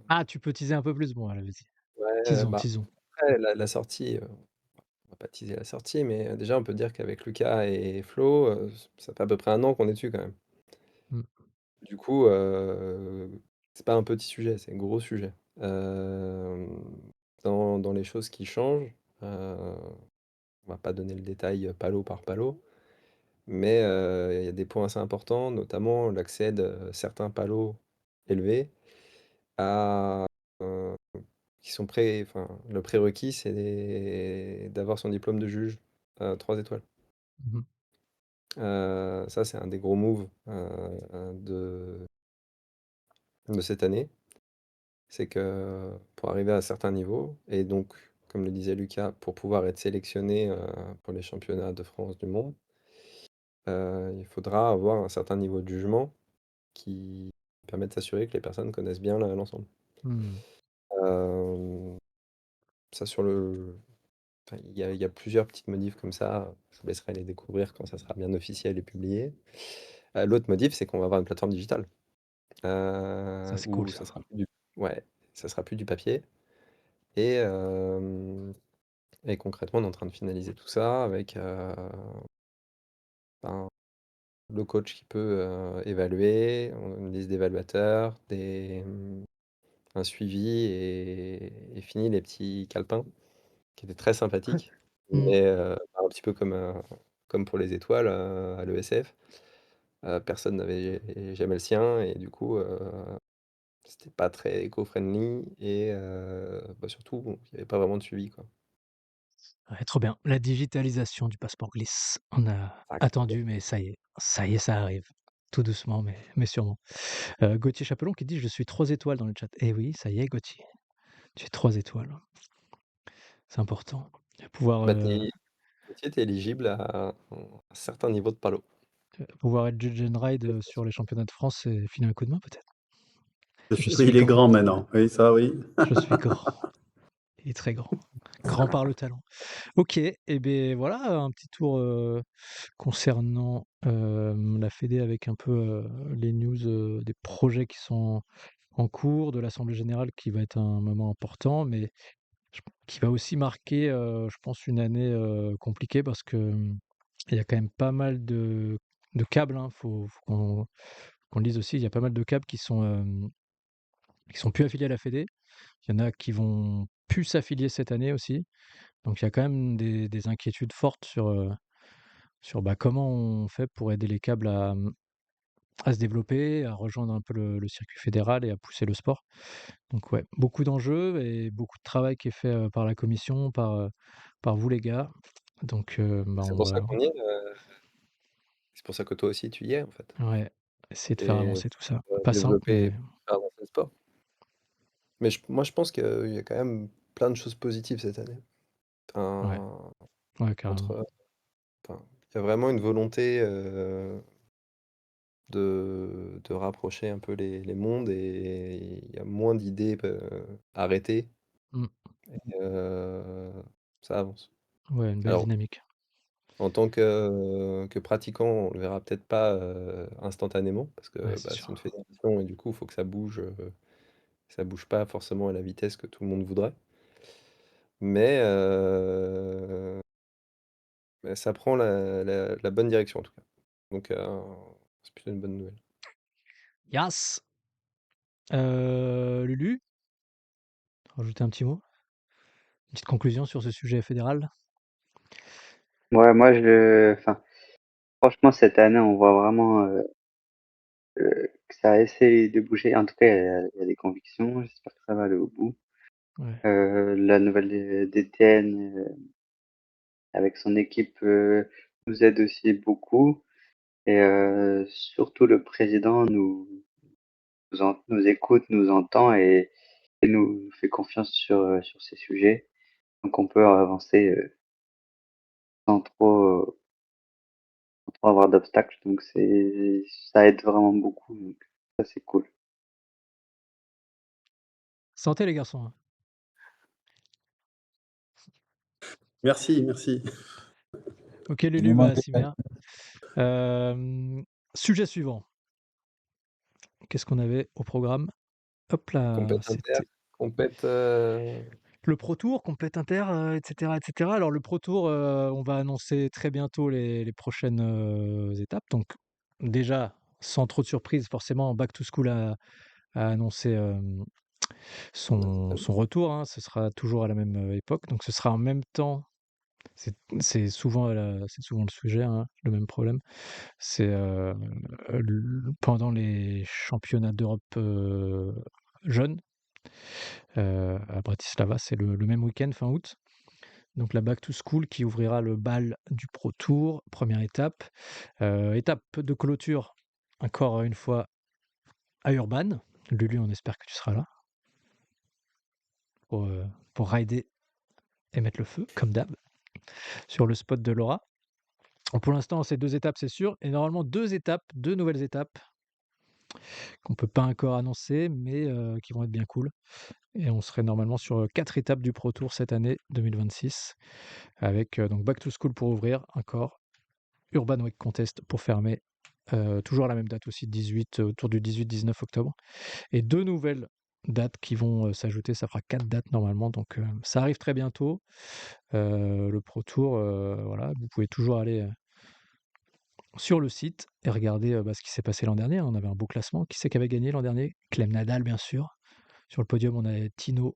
Ah, tu peux teaser un peu plus? Bon, allez, vas-y. ouais, Teasons, bah, teasons. après la sortie, on va pas teaser la sortie, mais déjà, on peut dire qu'avec Lucas et Flo, ça fait à peu près 1 an qu'on est dessus quand même. Mmh. Du coup, c'est pas un petit sujet, c'est un gros sujet. Dans les choses qui changent, on va pas donner le détail, palo par palo, mais il y a des points assez importants, notamment l'accès de certains palos élevés à, heu, qui sont enfin, le prérequis, c'est d'avoir son diplôme de juge, 3 étoiles. Mmh mh. Ça, c'est un des gros moves, de cette année. C'est que pour arriver à un certain niveau et donc, comme le disait Lucas, pour pouvoir être sélectionné, pour les championnats de France, du monde, il faudra avoir un certain niveau de jugement qui permet de s'assurer que les personnes connaissent bien l'ensemble. Mmh. Hem, Ça sur le enfin, il y a plusieurs petites modifs comme ça, je vous laisserai les découvrir quand ça sera bien officiel et publié. L'autre modif, c'est qu'on va avoir une plateforme digitale, Ça, c'est cool où ça. ça sera plus du ouais, ça sera plus du papier et concrètement, on est en train de finaliser tout ça avec, ben, le coach qui peut, évaluer, une liste d'évaluateurs, un suivi et fini les petits calepins qui étaient très sympathiques. Mmh. Mais un petit peu comme pour les étoiles à l'ESF, personne n'avait jamais le sien et du coup, c'était pas très éco-friendly et bah, surtout, bon, il y avait pas vraiment de suivi, quoi. Ouais, trop bien. La digitalisation du passeport glisse. On a Exactement. attendu, mais ça y est, ça arrive. Tout doucement, mais sûrement. Gauthier Chapelon qui dit: «Je suis 3 étoiles» dans le chat. Eh oui, ça y est Gauthier, tu es 3 étoiles. C'est important. Pouvoir, Bah, tu es éligible à un certain niveau de palo. pouvoir être judge and ride, sur les championnats de France et filer un coup de main peut-être? Je Oui, suis il est grand, grand maintenant. Oui, ça, oui. je suis grand. Il est très grand. Grand par le talent. OK et beh, voilà un petit tour, concernant, la fédé avec un peu, les news, des projets qui sont en cours, de l'assemblée générale qui va être un moment important, mais qui va aussi marquer, je pense une année, compliquée parce que, il y a quand même pas mal de câbles, hein. Faut qu'on le dise aussi, il y a pas mal de câbles qui sont plus affiliés à la fédé. Il y en a qui vont plus s'affilier cette année aussi. Donc il y a quand même des inquiétudes fortes sur, bah, comment on fait pour aider les câbles à se développer, à rejoindre un peu le circuit fédéral et à pousser le sport. Donc ouais, beaucoup d'enjeux et beaucoup de travail qui est fait, par la commission, par vous les gars. Donc bah, C'est on pour ça va qu'on y est, c'est pour ça que toi aussi tu y es, en fait ouais, essayer de faire et avancer tout ça. pour Pas simple, développer mais faire avancer le sport. Mais moi, je pense qu'il y a quand même plein de choses positives cette année. ouais, Enfin, ouais, carrément. entre enfin, il y a vraiment une volonté, de rapprocher un peu les mondes et il y a moins d'idées, arrêtées Mmh. et ça avance. Ouais, une belle Alors, dynamique. en tant que pratiquant, on le verra peut-être pas, instantanément parce Ouais, que, c'est bah, c'est une sûr. fédération et du coup, il faut que ça bouge pas forcément à la vitesse que tout le monde voudrait. Mais ça prend la bonne direction en tout cas. Donc c'est plutôt une bonne nouvelle. Yas! Lulu, rajouter un petit mot? Une petite conclusion sur ce sujet fédéral? Ouais, moi, enfin, franchement, cette année, on voit vraiment que ça a essayé de bouger. En tout cas, il y a des convictions. J'espère que ça va aller au bout. Ouais. La nouvelle DTN, avec son équipe, nous aide aussi beaucoup. Et surtout, le président nous écoute, nous entend et nous fait confiance sur ces sujets. Donc, on peut avancer sans trop avoir d'obstacles. Donc, ça aide vraiment beaucoup. Donc, ça, c'est cool. Santé les garçons, hein. Merci, merci. OK Lulu, Élément bah, c'est impeccable. bien. Sujet suivant. Qu'est-ce qu'on avait au programme? Hop là, Compète inter, c'était compète, le Pro Tour, compète inter, et cetera, et cetera. Alors le Pro Tour, on va annoncer très bientôt les prochaines, étapes. Donc déjà, sans trop de surprise, forcément, Back to School a annoncé, son retour, hein. Ce sera toujours à la même, époque. Donc ce sera en même temps c'est souvent le sujet, hein, le même problème. C'est, pendant les championnats d'Europe, jeunes, à Bratislava, c'est le même week-end fin août. Donc la Back to School qui ouvrira le bal du Pro Tour, première étape. Étape de clôture, encore une fois, à Urban. Lulu, on espère que tu seras là pour rider et mettre le feu, comme d'hab, sur le spot de Laura. Donc pour l'instant, c'est 2 étapes, c'est sûr, et normalement 2 nouvelles étapes qu'on peut pas encore annoncer, mais qui vont être bien cool. Et on serait normalement sur 4 étapes du Pro Tour cette année 2026, avec donc Back to School pour ouvrir encore, Urban Wake Contest pour fermer, toujours à la même date aussi, 18, autour du 18-19 octobre, et 2 nouvelles dates qui vont s'ajouter, ça fera 4 dates normalement, donc ça arrive très bientôt. Le Pro Tour, voilà, vous pouvez toujours aller sur le site et regarder bah, ce qui s'est passé l'an dernier. On avait un beau classement. Qui c'est qui avait gagné l'an dernier? Clem Nadal, bien sûr, Sur le podium, on avait Tino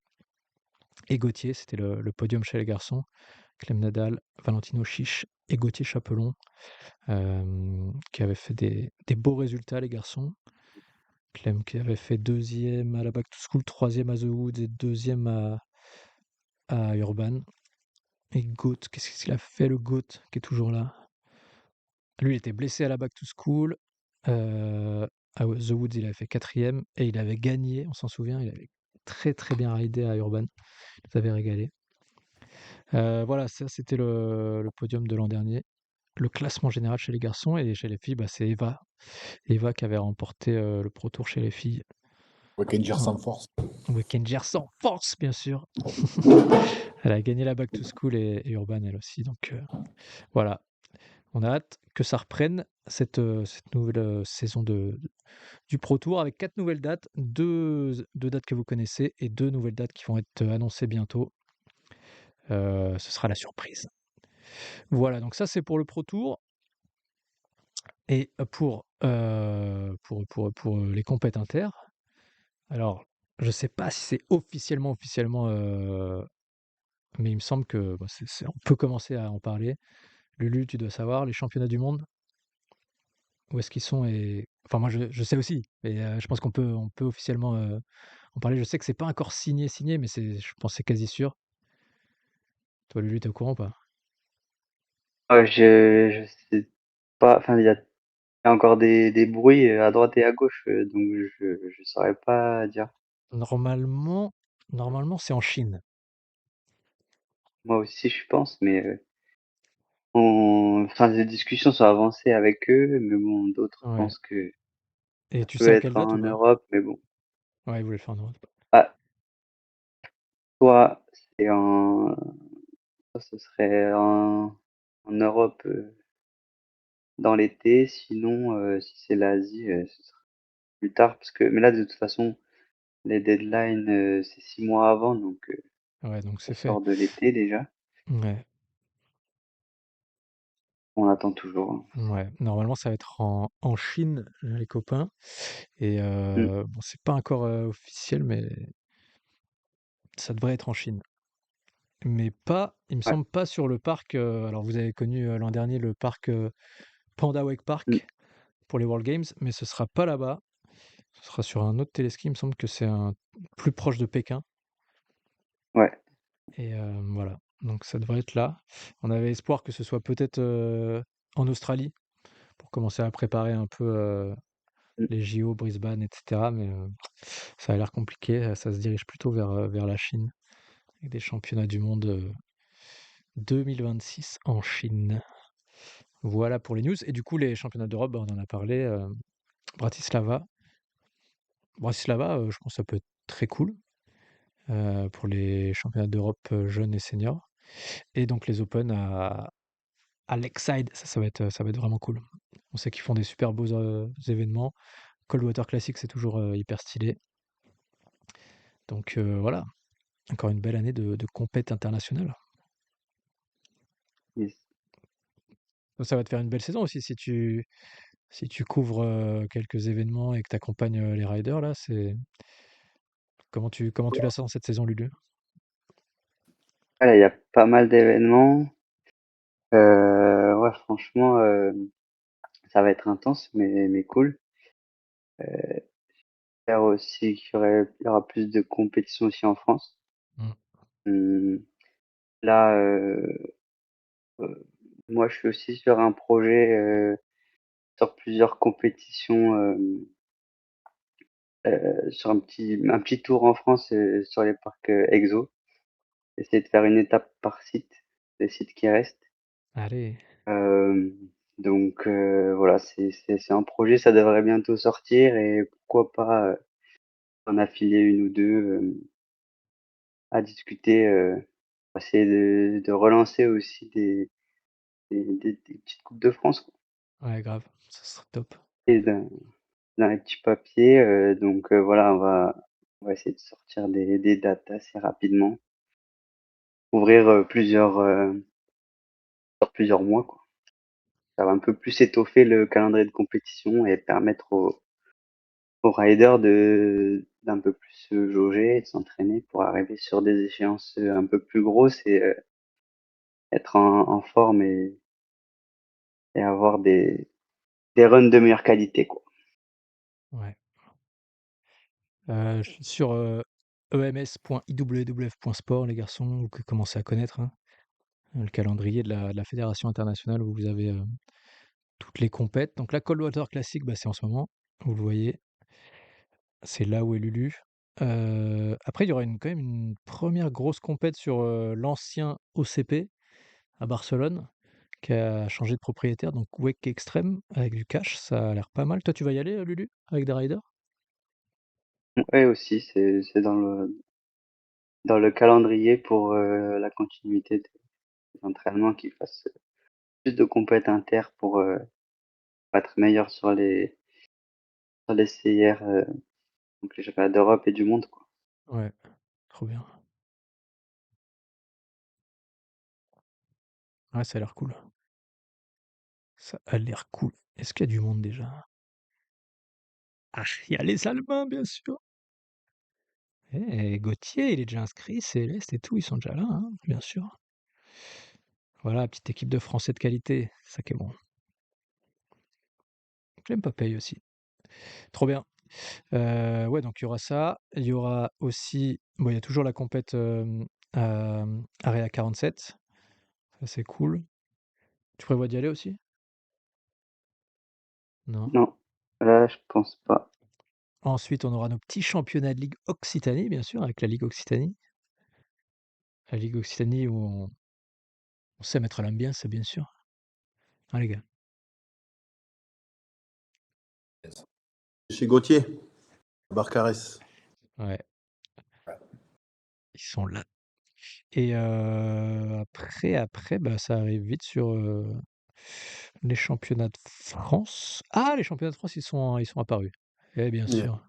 et Gauthier, c'était le podium chez les garçons. Clem Nadal, Valentino Chiche et Gauthier Chapelon, qui avaient fait des beaux résultats, les garçons. Clem qui avait fait 2e à la Back to School, 3e à The Woods et 2e à Urban. Et Goat, qu'est-ce qu'il a fait, le Goat, qui est toujours là? Lui, il était blessé à la Back to School. À The Woods, il avait fait 4e et il avait gagné, on s'en souvient, il avait très très bien ridé à Urban. Il nous avait régalé. Voilà, ça c'était le podium de l'an dernier. Le classement général chez les garçons, et chez les filles, bah, c'est Eva. Eva qui avait remporté le Pro Tour chez les filles. Wekenger Oh. sans force. Wekenger sans force, bien sûr. Elle a gagné la Back to School et Urban, elle aussi. Donc voilà, on a hâte que ça reprenne cette nouvelle saison du Pro Tour avec 4 nouvelles dates, 2 dates que vous connaissez et 2 nouvelles dates qui vont être annoncées bientôt. Ce sera la surprise. Voilà, donc ça c'est pour le Pro Tour. Et pour les compètes inter, alors je sais pas si c'est officiellement, mais il me semble que bah, on peut commencer à en parler. Lulu, tu dois savoir, les championnats du monde, où est-ce qu'ils sont? Et enfin moi je sais aussi, mais je pense on peut officiellement en parler. Je sais que c'est pas encore signé, mais je pense que c'est quasi sûr. Toi Lulu, t'es au courant ou pas? Je sais pas, enfin, il y a encore des bruits à droite et à gauche, donc je saurais pas dire. Normalement c'est en Chine. Moi aussi, je pense, mais enfin, les discussions sont avancées avec eux, mais bon, d'autres Ouais. pensent que Et ça tu peut sais à quelle être date en ou pas? Europe, mais bon. Ouais, ils voulaient le faire en Europe. Ah, soit c'est soit ce serait en Europe dans l'été, sinon, si c'est l'Asie, ce sera plus tard, parce que, mais là, de toute façon, les deadlines, c'est 6 mois avant, donc Ouais, donc ça c'est fait. sort de l'été déjà. Ouais. On attend toujours, hein. Ouais, normalement, ça va être en Chine, les copains. Et Mmh. bon, c'est pas encore officiel, mais ça devrait être en Chine. Mais pas, il me Ouais. semble pas sur le parc. Alors, vous avez connu l'an dernier le parc Panda Wake Mmh. Park pour les World Games, mais ce sera pas là-bas. Ce sera sur un autre téléski. Il me semble que c'est plus proche de Pékin. Ouais. Et voilà. Donc, ça devrait être là. On avait espoir que ce soit peut-être en Australie pour commencer à préparer un peu Mmh. les JO, Brisbane, etc. Mais ça a l'air compliqué. Ça se dirige plutôt vers la Chine, avec des championnats du monde 2026 en Chine. Voilà pour les news. Et du coup, les championnats d'Europe, bah, on en a parlé. Bratislava. Bratislava, je pense que ça peut être très cool pour les championnats d'Europe jeunes et seniors. Et donc les Open à Lakeside, ça va être vraiment cool. On sait qu'ils font des super beaux événements. Coldwater Classic, c'est toujours hyper stylé. Donc voilà, encore une belle année de compète internationale. Yes. Donc ça va te faire une belle saison aussi si tu couvres quelques événements et que tu accompagnes les riders là. Comment tu la sens cette saison, Lulu? Voilà, il y a pas mal d'événements. Ouais, franchement, ça va être intense, mais cool. J'espère aussi qu'il y aura plus de compétition aussi en France. Mmh. Là, moi, je suis aussi sur un projet, sur plusieurs compétitions, sur un petit tour en France, sur les parcs, exos. Essayer de faire une étape par site, les sites qui restent. Allez. Hem, donc voilà, c'est un projet, ça devrait bientôt sortir et pourquoi pas, en affilier une ou 2 à discuter, essayer de relancer aussi des petites coupes de France, quoi, Ouais, grave, ça serait top. et dans les petits papiers, donc voilà, on va essayer de sortir des dates assez rapidement. Ouvrir, sur plusieurs mois, quoi. Ça va un peu plus étoffer le calendrier de compétition et permettre aux riders d'un peu plus se jauger, de s'entraîner pour arriver sur des échéances un peu plus grosses et être en forme et avoir des runs de meilleure qualité, quoi. Ouais. Je suis sur, ems.iwwf.sport les garçons, vous commencez à connaître, hein, le calendrier de la fédération internationale où vous avez, toutes les compètes. Donc la Coldwater Classic, bah, c'est en ce moment, vous le voyez, c'est là où est Lulu. Après il y aura quand même une première grosse compète sur, l'ancien OCP à Barcelone, qui a changé de propriétaire, donc Wake Extreme avec du cash, ça a l'air pas mal. Toi tu vas y aller, Lulu, avec des riders? Ouais, aussi, c'est dans le calendrier pour la continuité des entraînements, qu'ils fassent plus de compètes inter pour être meilleur sur les CIR, donc les championnats d'Europe et du monde, quoi. Ouais, trop bien. Ouais, ça a l'air cool. Ça a l'air cool. Est-ce qu'il y a du monde déjà? Ah, il y a les Allemands, bien sûr. Gauthier, il est déjà inscrit, Céleste et tout, ils sont déjà là, hein, bien sûr. Voilà, petite équipe de Français de qualité, ça qui est bon. J'aime Papeille aussi. Trop bien. Ouais, donc il y aura ça. Il y aura aussi, bon, il y a toujours la compète Area 47. Ça, c'est cool. Tu prévois d'y aller aussi? Non. Non, là, je pense pas. Ensuite, on aura nos petits championnats de Ligue Occitanie, bien sûr, avec la Ligue Occitanie. La Ligue Occitanie où on sait mettre l'ambiance, bien sûr. Hein, les gars? Chez Gauthier, Barcarès. Ouais. Ils sont là. Et après, bah, ça arrive vite sur, les championnats de France. Ah! Les championnats de France, ils sont apparus. Eh bien Yeah. sûr.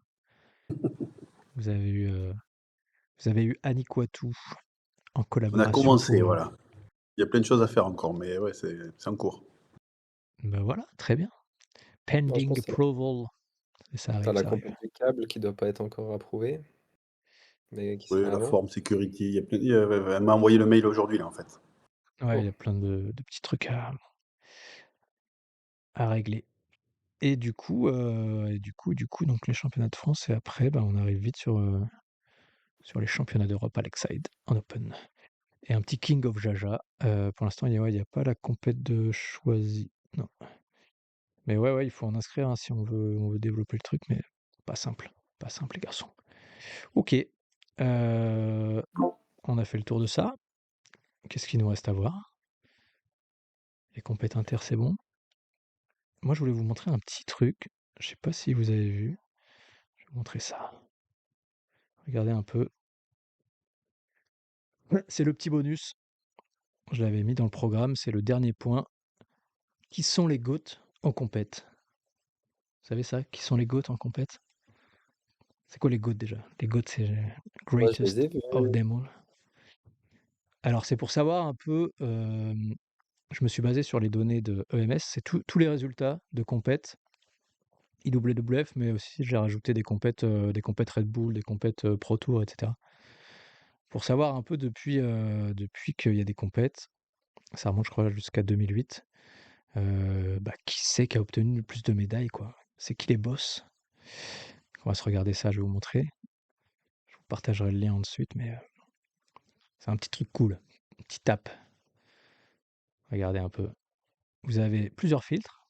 Vous avez eu, Annick Watou en On a collaboration commencé, pour, voilà. Il y a plein de choses à faire encore, mais ouais, c'est en cours. bah, voilà, très bien. Non, je Pending pense que approval. Et ça tu as arrive, la ça arrive. compète du câble qui doit pas être encore approuvée, mais qui Oui, sera la avant. forme security, elle m'a envoyé le mail aujourd'hui, là, en fait. Ouais, il y Oh. a plein de petits trucs à régler. Et du coup, donc les championnats de France et après, bah, on arrive vite sur les championnats d'Europe à Lakeside en open. Et un petit King of Jaja. Pour l'instant, il y a pas la compète de choisi. Non. Mais ouais, il faut en inscrire, hein, si on veut développer le truc, mais pas simple. Pas simple, les garçons. OK. On a fait le tour de ça. Qu'est-ce qu'il nous reste à voir? Les compètes inter, c'est bon. Moi, je voulais vous montrer un petit truc. Je sais pas si vous avez vu. Je vais vous montrer ça. Regardez un peu. C'est le petit bonus. Je l'avais mis dans le programme, c'est le dernier point. Qui sont les GOAT en compète? Vous savez ça? Qui sont les GOAT en compète? C'est quoi les GOAT déjà? Les GOAT, c'est Ouais, je les Greatest ai vus. of them all. Alors, c'est pour savoir un peu, je me suis basé sur les données de EMS, c'est tous les résultats de compète IWF, mais aussi j'ai rajouté des compètes Red Bull, des compètes Pro Tour, etc. Pour savoir un peu depuis qu'il y a des compètes, ça remonte, je crois, jusqu'à 2008, bah, qui c'est qui a obtenu le plus de médailles, quoi? C'est qui les boss? On va se regarder ça, je vais vous montrer. Je vous partagerai le lien ensuite, mais c'est un petit truc cool, une petite tape. Regardez un peu. Vous avez plusieurs filtres.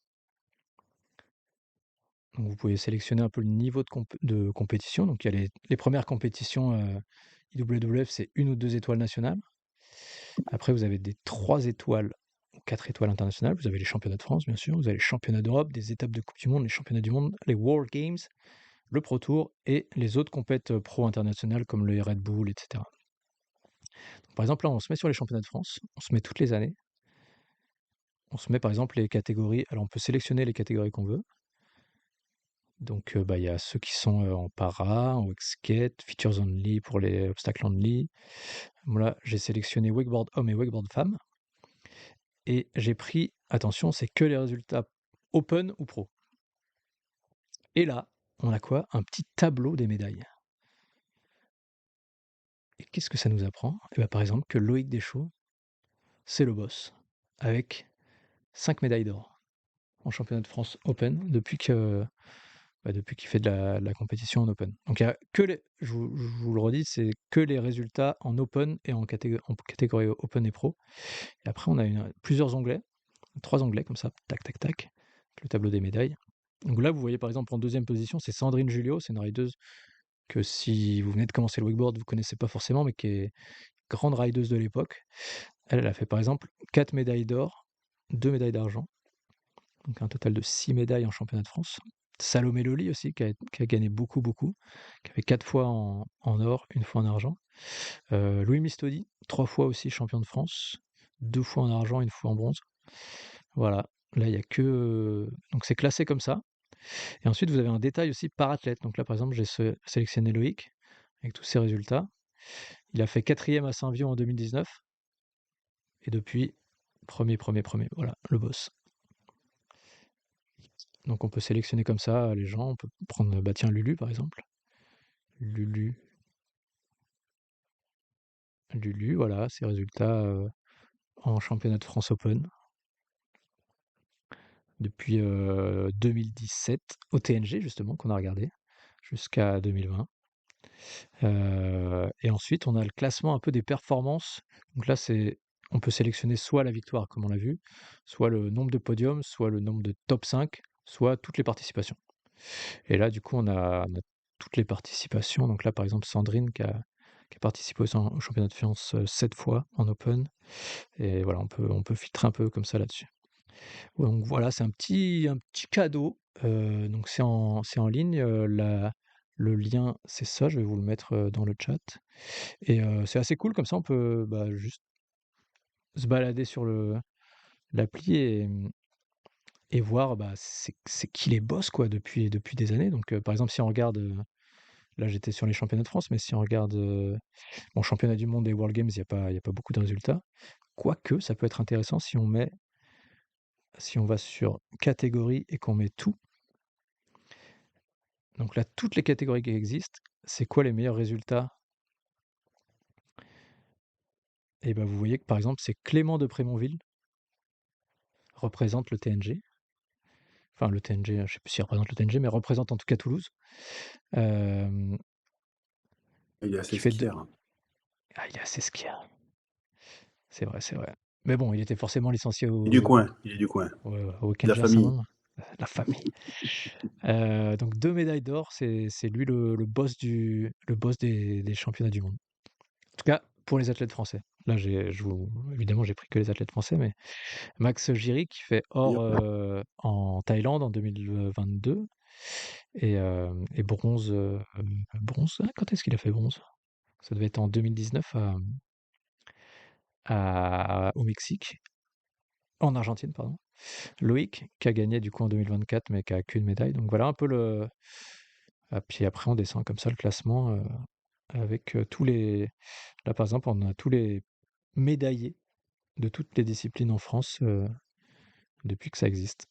Donc vous pouvez sélectionner un peu le niveau de compétition. Donc il y a les premières compétitions IWF, c'est 1 ou 2 étoiles nationales. Après, vous avez des 3 étoiles ou 4 étoiles internationales. Vous avez les championnats de France, bien sûr. Vous avez les championnats d'Europe, des étapes de Coupe du Monde, les championnats du monde, les World Games, le Pro Tour et les autres compètes pro internationales comme le Red Bull, etc. Donc, par exemple, là, on se met sur les championnats de France. On se met toutes les années. On se met par exemple les catégories. Alors, on peut sélectionner les catégories qu'on veut. Donc, bah, il y a ceux qui sont en para, en wakeskate, features only pour les obstacles only. Voilà, j'ai sélectionné wakeboard homme et wakeboard femme. Et j'ai pris, attention, c'est que les résultats open ou pro. Et là, on a quoi? Un petit tableau des médailles. Et qu'est-ce que ça nous apprend? Et bah, par exemple, que Loïc Deschaux, c'est le boss, avec 5 médailles d'or en championnat de France Open depuis qu'il fait de la compétition en Open. Donc il y a que je vous le redis, c'est que les résultats en Open et en catégorie Open et Pro. Et après, on a plusieurs onglets, 3 onglets comme ça, tac, tac, tac, le tableau des médailles. Donc là, vous voyez par exemple en deuxième position, c'est Sandrine Julio, c'est une rideuse que si vous venez de commencer le wakeboard, vous connaissez pas forcément, mais qui est grande rideuse de l'époque. Elle a fait par exemple 4 médailles d'or, 2 médailles d'argent, donc un total de 6 médailles en championnat de France. Salomé Loli aussi, qui a gagné beaucoup, qui a fait 4 fois en or, 1 fois en argent. Louis Mistodi, 3 fois aussi champion de France, 2 fois en argent, 1 fois en bronze. Voilà, là il y a que donc c'est classé comme ça. Et ensuite vous avez un détail aussi par athlète. Donc là par exemple, j'ai sélectionné Loïc avec tous ses résultats. Il a fait 4e à Saint-Vion en 2019 et depuis premier, voilà, le boss. Donc on peut sélectionner comme ça les gens, on peut prendre, bah tiens, Lulu par exemple. Lulu, voilà, ses résultats en championnat de France Open depuis 2017 au TNG justement qu'on a regardé jusqu'à 2020. Et ensuite on a le classement un peu des performances. Donc là on peut sélectionner soit la victoire comme on l'a vu, soit le nombre de podiums, soit le nombre de top 5, soit toutes les participations. Et là du coup on a toutes les participations. Donc là par exemple Sandrine qui a participé au championnat de France 7 fois en Open. Et voilà, on peut filtrer un peu comme ça là-dessus. Donc voilà, c'est un petit cadeau. Donc c'est en ligne. Le lien, c'est ça. Je vais vous le mettre dans le chat. Et c'est assez cool. Comme ça, on peut juste se balader sur l'appli et voir c'est qui les boss quoi depuis des années. Donc par exemple, si on regarde, là j'étais sur les championnats de France, mais si on regarde bon, championnat du monde et World Games, il y a pas beaucoup de résultats. Quoique, ça peut être intéressant si on va sur catégorie et qu'on met tout. Donc là, toutes les catégories qui existent, c'est quoi les meilleurs résultats? Et ben vous voyez que par exemple, c'est Clément de Prémonville représente le TNG. Enfin, le TNG, je sais plus s'il représente le TNG, mais représente en tout cas Toulouse. Il est assez Qui fait skieur. Ah, il est assez skieur. C'est vrai, c'est vrai. Mais bon, il était forcément licencié Il est du coin. Il est du coin. au De la Weekender famille. Saint-Mamin. La famille. Donc 2 médailles d'or, c'est lui le boss des championnats du monde. En tout cas, pour les athlètes français. Là, évidemment, j'ai pris que les athlètes français, mais Max Giry qui fait or en Thaïlande en 2022 et bronze. Bronze, quand est-ce qu'il a fait bronze? Ça devait être en 2019 au Mexique, en Argentine, pardon. Loïc qui a gagné du coup en 2024, mais qui a qu'une médaille. Donc voilà un peu le. Puis après, on descend comme ça le classement avec tous les. Là, par exemple, on a tous les médaillés de toutes les disciplines en France depuis que ça existe.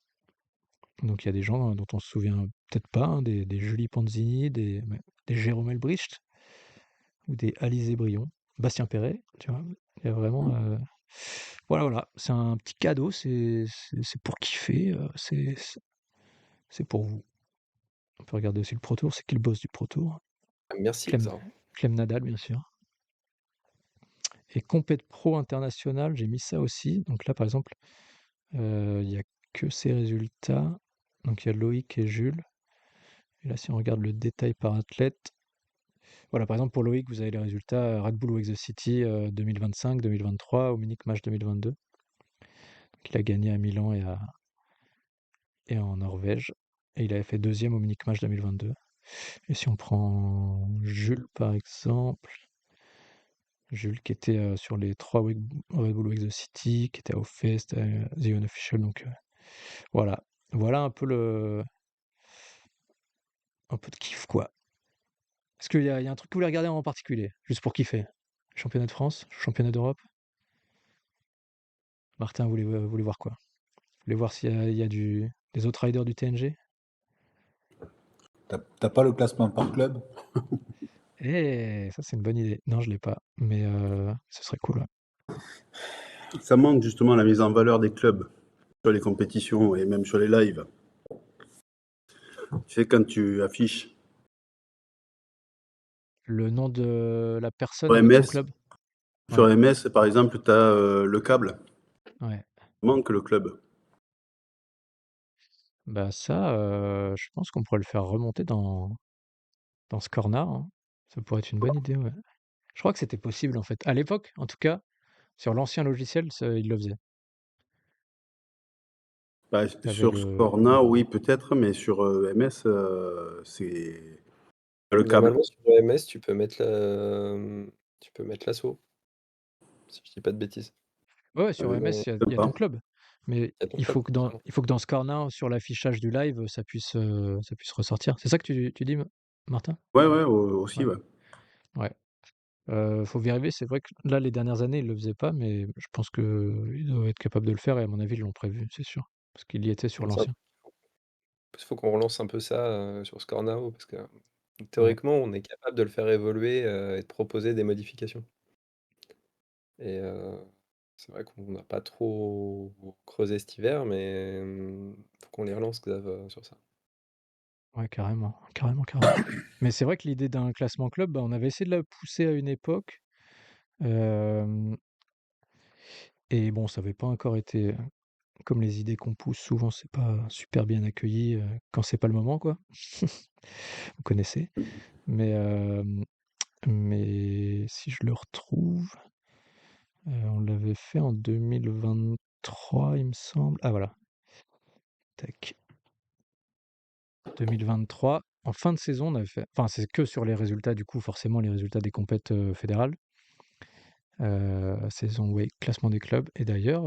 Donc il y a des gens dont on se souvient peut-être pas, hein, des Julie Panzini, des Jérôme Elbricht ou des Alizé Brion, Bastien Perret, tu vois. Il y a vraiment. Voilà, c'est un petit cadeau, c'est pour kiffer, c'est pour vous. On peut regarder aussi le Pro Tour, c'est qui le boss du Pro Tour? Merci, Clem, Xan. Clem Nadal, bien sûr. Et Compète Pro International, j'ai mis ça aussi. Donc là, par exemple, il n'y a que ces résultats. Donc il y a Loïc et Jules. Et là, si on regarde le détail par athlète, voilà, par exemple, pour Loïc, vous avez les résultats Red Bull Wake the City 2025, 2023, au Munich Match 2022. Donc il a gagné à Milan et en Norvège. Et il avait fait 2e au Munich Match 2022. Et si on prend Jules, par exemple, Jules qui était sur les 3 Red Bull Wake the City, qui était au Fest, The Unofficial. Donc voilà un peu de kiff, quoi. Est-ce qu'il y a un truc que vous voulez regarder en particulier, juste pour kiffer? Championnat de France, championnat d'Europe? Martin, vous voulez voir quoi? Vous voulez voir s'il y a des autres riders du TNG? T'as pas le classement par club? Ça c'est une bonne idée. Non, je l'ai pas, mais ce serait cool, ouais. Ça manque justement la mise en valeur des clubs sur les compétitions et même sur les lives. Tu sais, quand tu affiches Le nom de la personne sur avec son MS, club? sur Ouais, MS, par exemple, tu as le câble. ouais. Manque le club. Bah ça, je pense qu'on pourrait le faire remonter dans Scorna, hein. Ça pourrait être une bonne idée, ouais. Je crois que c'était possible, en fait. À l'époque, en tout cas, sur l'ancien logiciel, ils le faisaient. Bah, Tu avais sur Scorna, oui, peut-être, mais sur MS, c'est le câble. Normalement, sur OMS, tu peux mettre l'assaut, si je dis pas de bêtises. Ouais, sur Mais MS, bon, il y a ton club. Mais il y a ton il club, faut que dans pardon. il faut que dans Scorna, sur l'affichage du live, ça puisse ressortir. C'est ça que tu dis, Martin? Ouais, aussi, Ouais, ouais. ouais. Faut vérifier, c'est vrai que là, les dernières années, ils le faisaient pas, mais je pense qu'ils doivent être capables de le faire et à mon avis, ils l'ont prévu, c'est sûr. Parce qu'il y était sur Ça, l'ancien. il faut qu'on relance un peu ça sur Scornao, parce que Ouais. théoriquement, on est capable de le faire évoluer et de proposer des modifications. Et c'est vrai qu'on n'a pas trop creusé cet hiver, mais faut qu'on les relance, Xav, sur ça. Ouais, carrément, carrément, carrément. Mais c'est vrai que l'idée d'un classement club, bah, on avait essayé de la pousser à une époque, hem et bon, ça avait pas encore été, comme les idées qu'on pousse souvent, c'est pas super bien accueilli, quand c'est pas le moment, quoi. Vous connaissez. Mais si je le retrouve, on l'avait fait en 2023, il me semble. Ah voilà, tac. 2023, en fin de saison, on avait fait enfin, c'est que sur les résultats, du coup, forcément, les résultats des compètes, fédérales. Saison, oui, classement des clubs et d'ailleurs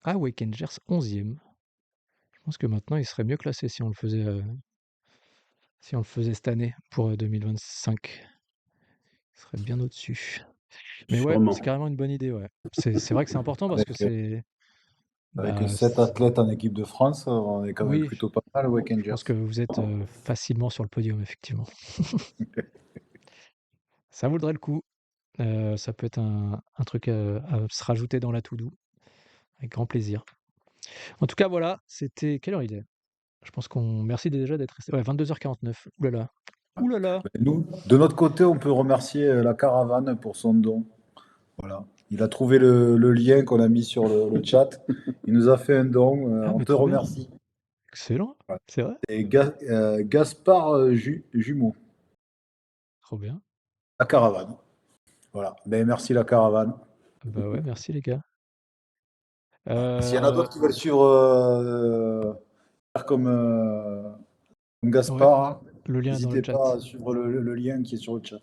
ah, Wakengers 11e. Je pense que maintenant, il serait mieux classé si on le faisait cette année pour, 2025. Il serait bien au-dessus. Mais ouais, Sûrement. c'est carrément une bonne idée, ouais. C'est vrai que c'est important parce que c'est Avec bah, 7 athlètes en équipe de France, on est quand même oui, plutôt pas mal, je pense que Wakengers. vous êtes, facilement sur le podium, effectivement. Ça vaudrait le coup. Ça peut être un truc, à se rajouter dans la to do, avec grand plaisir. En tout cas, voilà, c'était quelle heure il est? Je pense qu'on merci déjà d'être resté ouais, 22h49. Ouh là là. Ouh là là! Nous, de notre côté, on peut remercier la caravane pour son don. Voilà. Il a trouvé le lien qu'on a mis sur le chat. Il nous a fait un don. Ah, On mais te trop bien. remercie. Excellent, Voilà. c'est vrai? Et Gaspard Jumeau, Trop bien. la caravane. Voilà. Ben, merci la caravane. Bah, ouais, merci les gars. S'il y en a d'autres qui veulent suivre faire comme Ouais, Gaspard, hein, le lien est dans le n'hésitez chat. pas à suivre le lien qui est sur le chat.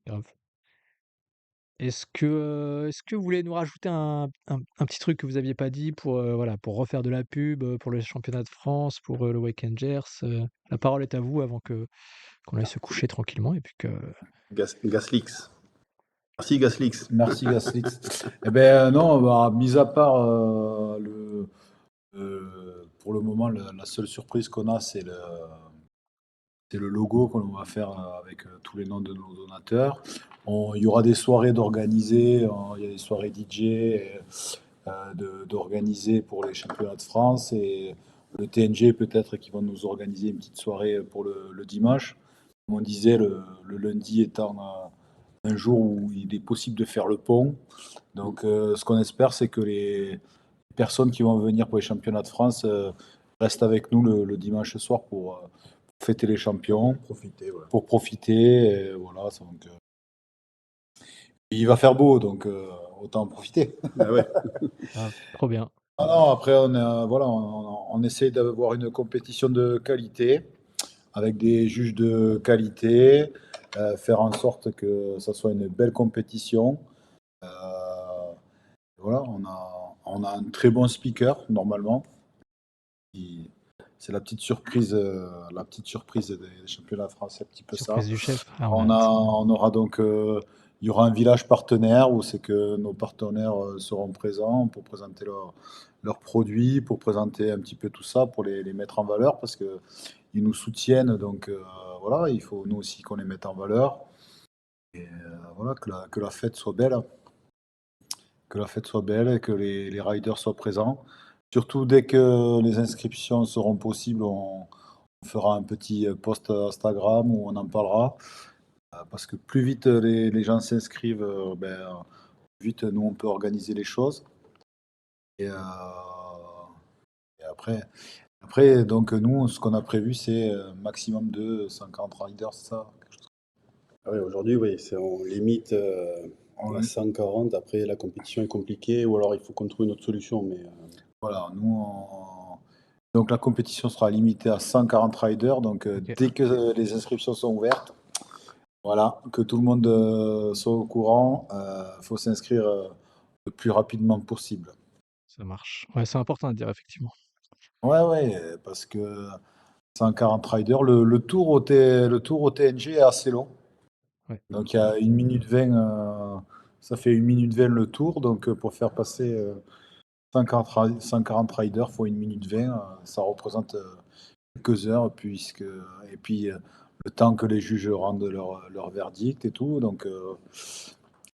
Grave. Est-ce que vous voulez nous rajouter un petit truc que vous aviez pas dit pour, voilà, pour refaire de la pub, pour le championnat de France, pour, le Wakengers? La parole est à vous avant qu'on aille se coucher tranquillement et puis que Gaslix. Merci, Gaslix. Merci Gaslix. Eh ben non, bah, mis à part pour le moment, la seule surprise qu'on a, c'est le logo qu'on va faire avec tous les noms de nos donateurs. Il y aura des soirées d'organiser, il y a des soirées DJ d'organiser pour les championnats de France et le TNG peut-être qui vont nous organiser une petite soirée pour le dimanche. Comme on disait, le lundi étant un jour où il est possible de faire le pont. Donc ce qu'on espère, c'est que les personnes qui vont venir pour les championnats de France restent avec nous le dimanche soir pour fêter les champions, pour profiter. Et voilà, donc, il va faire beau, donc autant en profiter. Ah ouais. ah, trop bien. Ah non, après, voilà, on essaye d'avoir une compétition de qualité, avec des juges de qualité, faire en sorte que ça soit une belle compétition. Euh, voilà, on a un très bon speaker, normalement. C'est la petite surprise des championnats de France, c'est un petit peu ça. Surprise du chef. Ah, on a hâte. On aura donc il y aura un village partenaire où c'est que nos partenaires seront présents pour présenter leurs produits, pour présenter un petit peu tout ça, pour les mettre en valeur parce qu'ils nous soutiennent. Donc voilà, il faut nous aussi qu'on les mette en valeur. Et voilà, que la fête soit belle. Que la fête soit belle et que les riders soient présents. Surtout dès que les inscriptions seront possibles, on fera un petit post Instagram où on en parlera. Parce que plus vite les gens s'inscrivent, plus vite nous on peut organiser les choses. Et, et après, donc nous, ce qu'on a prévu, c'est maximum de 50 riders, c'est ça? Ah oui, aujourd'hui, oui, on limite à 140. Après, la compétition est compliquée, ou alors il faut qu'on trouve une autre solution. Mais voilà, nous, donc la compétition sera limitée à 140 riders. Donc dès que les inscriptions sont ouvertes, voilà, que tout le monde soit au courant, il faut s'inscrire le plus rapidement possible. Ça marche. Ouais, c'est important à dire, effectivement. Ouais, parce que 140 riders, le tour au TNG est assez long. Ouais. Donc il y a 1 minute 20, ça fait 1 minute 20 le tour. Donc pour faire passer 140 riders, il faut 1 minute 20, ça représente quelques heures, et puis le temps que les juges rendent leur verdict et tout. Donc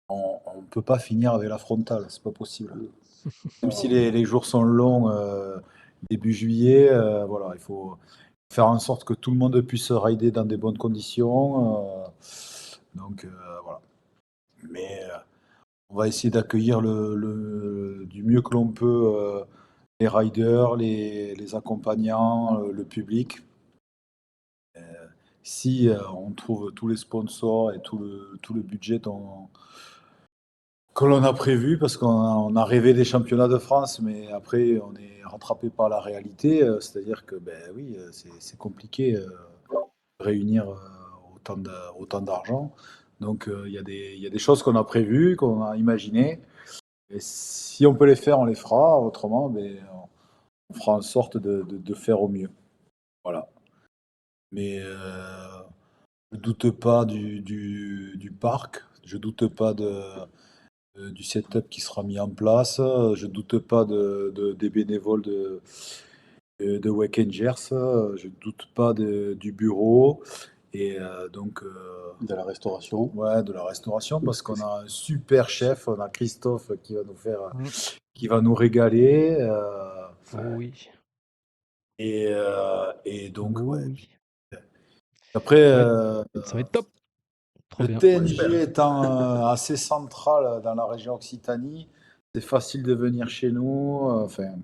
on ne peut pas finir avec la frontale, c'est pas possible. Même si les jours sont longs, début juillet, voilà, il faut faire en sorte que tout le monde puisse rider dans des bonnes conditions. Donc voilà. Mais on va essayer d'accueillir du mieux que l'on peut les riders, les accompagnants, le public. Si on trouve tous les sponsors et tout le budget que l'on a prévu, parce qu'on a rêvé des championnats de France, mais après on est rattrapé par la réalité, c'est-à-dire que oui, c'est compliqué de réunir autant d'argent. Donc il y a des choses qu'on a prévues, qu'on a imaginées, et si on peut les faire, on les fera, autrement on fera en sorte de faire au mieux. Voilà. Mais je doute pas du parc, je doute pas du setup qui sera mis en place, je doute pas des bénévoles de Wakengers, je doute pas du bureau et donc de la restauration. Ouais, de la restauration, parce qu'on a un super chef, on a Christophe qui va nous faire, qui va nous régaler. Oui. Et donc, ouais. Oui. Après, Ça va être top. Trop le bien. TNG étant assez central dans la région Occitanie, c'est facile de venir chez nous. Enfin,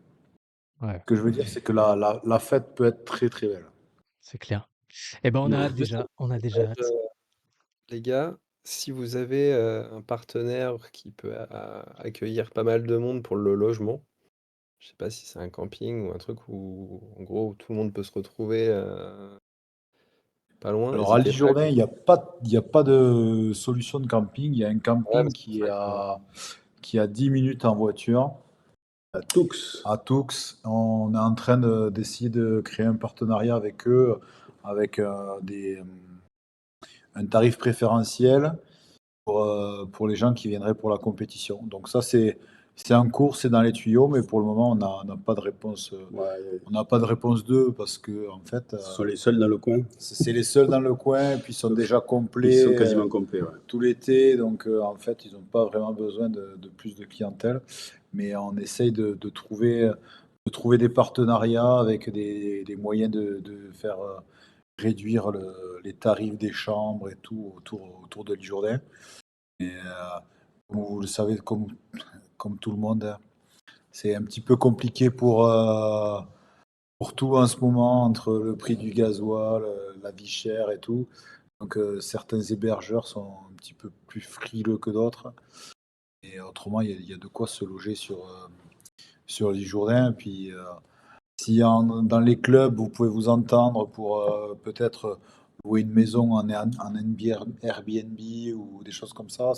Ouais. ce que je veux dire, c'est que la fête peut être très très belle. C'est clair. Eh ben, on a hâte déjà. On a déjà hâte. Les gars, si vous avez un partenaire qui peut accueillir pas mal de monde pour le logement, je sais pas si c'est un camping ou un truc où, en gros, où tout le monde peut se retrouver pas loin. Alors à N'hésitez pas. Lijourdain, il n'y a pas de solution de camping. Il y a un camping parce que qui est à 10 minutes en voiture. À Toux. À Toux. On est en train d'essayer de créer un partenariat avec eux, avec un tarif préférentiel pour les gens qui viendraient pour la compétition. Donc ça, c'est en cours, c'est dans les tuyaux, mais pour le moment, on n'a pas de réponse. On n'a pas de réponse d'eux parce que en fait, Ce sont les seuls dans le coin. c'est les seuls dans le coin, et puis ils sont déjà complets. Ils sont quasiment complets, ouais. Tout l'été, donc en fait, ils n'ont pas vraiment besoin de plus de clientèle. Mais on essaye de trouver des partenariats avec des moyens de faire réduire les tarifs des chambres et tout autour de Lijourdain. Et comme vous le savez, comme tout le monde, hein, c'est un petit peu compliqué pour tout en ce moment, entre le prix du gasoil, la vie chère et tout. Donc certains hébergeurs sont un petit peu plus frileux que d'autres. Et autrement, il y a de quoi se loger sur les Jourdains. Puis si dans les clubs, vous pouvez vous entendre pour peut-être louer une maison en Airbnb ou des choses comme ça,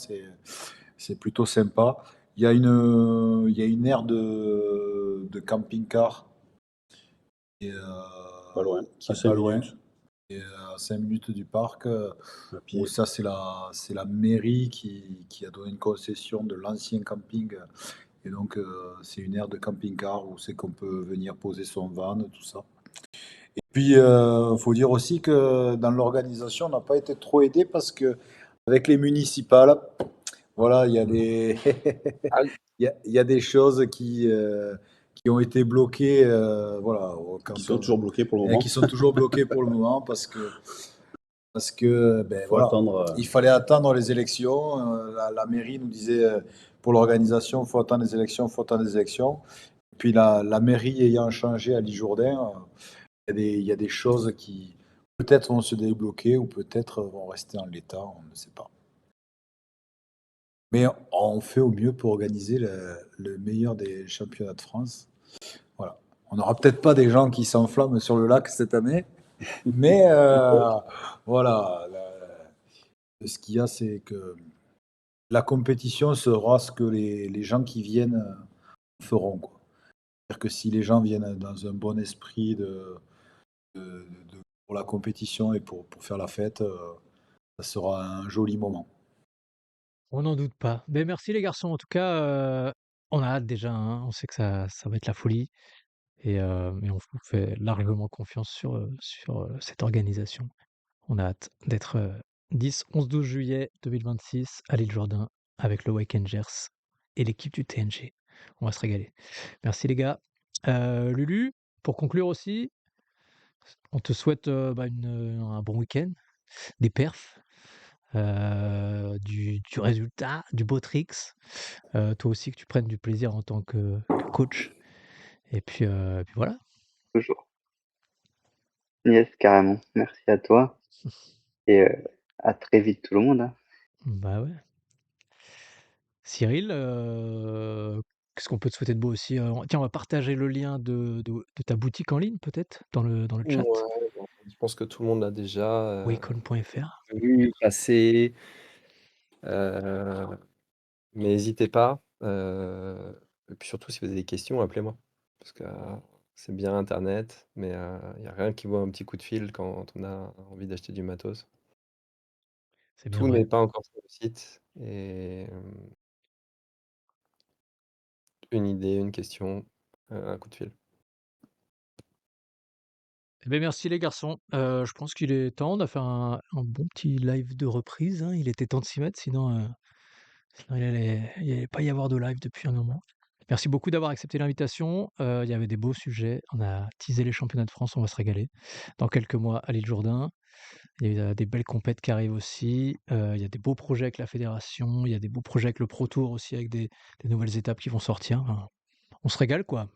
c'est plutôt sympa. Il y a une aire de camping-car Pas loin. qui À est 5 pas loin. minutes. Et à 5 minutes du parc, À pied. où ça, c'est la mairie qui a donné une concession de l'ancien camping. Et donc, c'est une aire de camping-car où c'est qu'on peut venir poser son van, tout ça. Et puis, faut dire aussi que dans l'organisation, on n'a pas été trop aidé parce que avec les municipales, voilà, il y a des, Ah, il y a des choses qui ont été bloquées, voilà, quand Qui sont toujours bloqués pour le moment. qui sont toujours bloquées pour le moment parce que, ben Faut voilà, attendre. il fallait attendre les élections. La mairie nous disait, pour l'organisation, il faut attendre les élections, il faut attendre les élections. Puis la mairie ayant changé à Lijjourdain, il y a des choses qui peut-être vont se débloquer ou peut-être vont rester en l'état, on ne sait pas. Mais on fait au mieux pour organiser le meilleur des championnats de France. Voilà. On n'aura peut-être pas des gens qui s'enflamment sur le lac cette année, mais voilà. Ce qu'il y a, c'est que la compétition sera ce que les gens qui viennent feront, quoi. C'est-à-dire que si les gens viennent dans un bon esprit pour la compétition et pour faire la fête, ça sera un joli moment. On n'en doute pas. Mais merci les garçons, en tout cas, on a hâte déjà, hein. On sait que ça va être la folie et on vous fait largement confiance sur cette organisation. On a hâte d'être, 10, 11, 12 juillet 2026 à l'île Jourdain avec le Wake Rangers et l'équipe du TNG. On va se régaler. Merci les gars. Lulu, pour conclure aussi, on te souhaite, un bon week-end, des perfs, du résultat, du beau tricks. Toi aussi que tu prennes du plaisir en tant que coach et puis voilà. Toujours. Yes, carrément. Merci à toi et à très vite tout le monde, hein. Bah ouais. Cyril, qu'est-ce qu'on peut te souhaiter de beau aussi? Tiens, on va partager le lien de ta boutique en ligne peut-être dans le chat? Ouais, bon, je pense que tout le monde l'a déjà, Wacon.fr. vu passer, mais n'hésitez pas, et puis surtout si vous avez des questions, appelez-moi. Parce que, c'est bien internet, mais il y a rien qui vaut un petit coup de fil quand on a envie d'acheter du matos. C'est bien Tout vrai. n'est pas encore sur le site et une idée, une question, un coup de fil. Eh beh, merci les garçons. Je pense qu'il est temps. On a fait un bon petit live de reprise, hein. Il était temps de s'y mettre, sinon il allait pas y avoir de live depuis un moment. Merci beaucoup d'avoir accepté l'invitation. Il y avait des beaux sujets. On a teasé les championnats de France, on va se régaler. Dans quelques mois à l'île Jourdain. Il y a des belles compètes qui arrivent aussi. Il y a des beaux projets avec la fédération. Il y a des beaux projets avec le Pro Tour aussi, avec des nouvelles étapes qui vont sortir. Enfin, on se régale, quoi.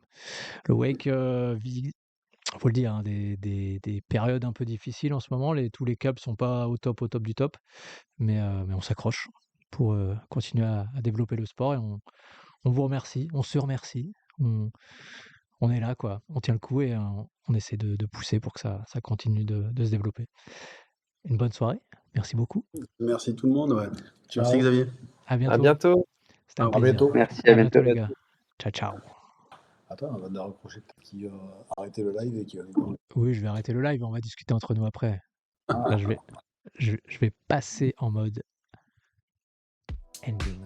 Le Wake vit, faut le dire, hein, des périodes un peu difficiles en ce moment. Tous les câbles sont pas au top du top, mais on s'accroche pour continuer à développer le sport et on vous remercie, on se remercie. On est là, quoi. On tient le coup et on essaie de pousser pour que ça continue de se développer. Une bonne soirée. Merci beaucoup. Merci tout le monde. Ouais. Ciao. Merci Xavier. À À bientôt. bientôt. C'était un À plaisir. bientôt. Merci, À à bientôt bientôt. les gars. Ciao, ciao. Attends, avant de raccrocher, peut-être qu'il va arrêter le live et qu'il va nous parler. Oui, je vais arrêter le live, on va discuter entre nous après. Ah. Là, je vais passer en mode ending.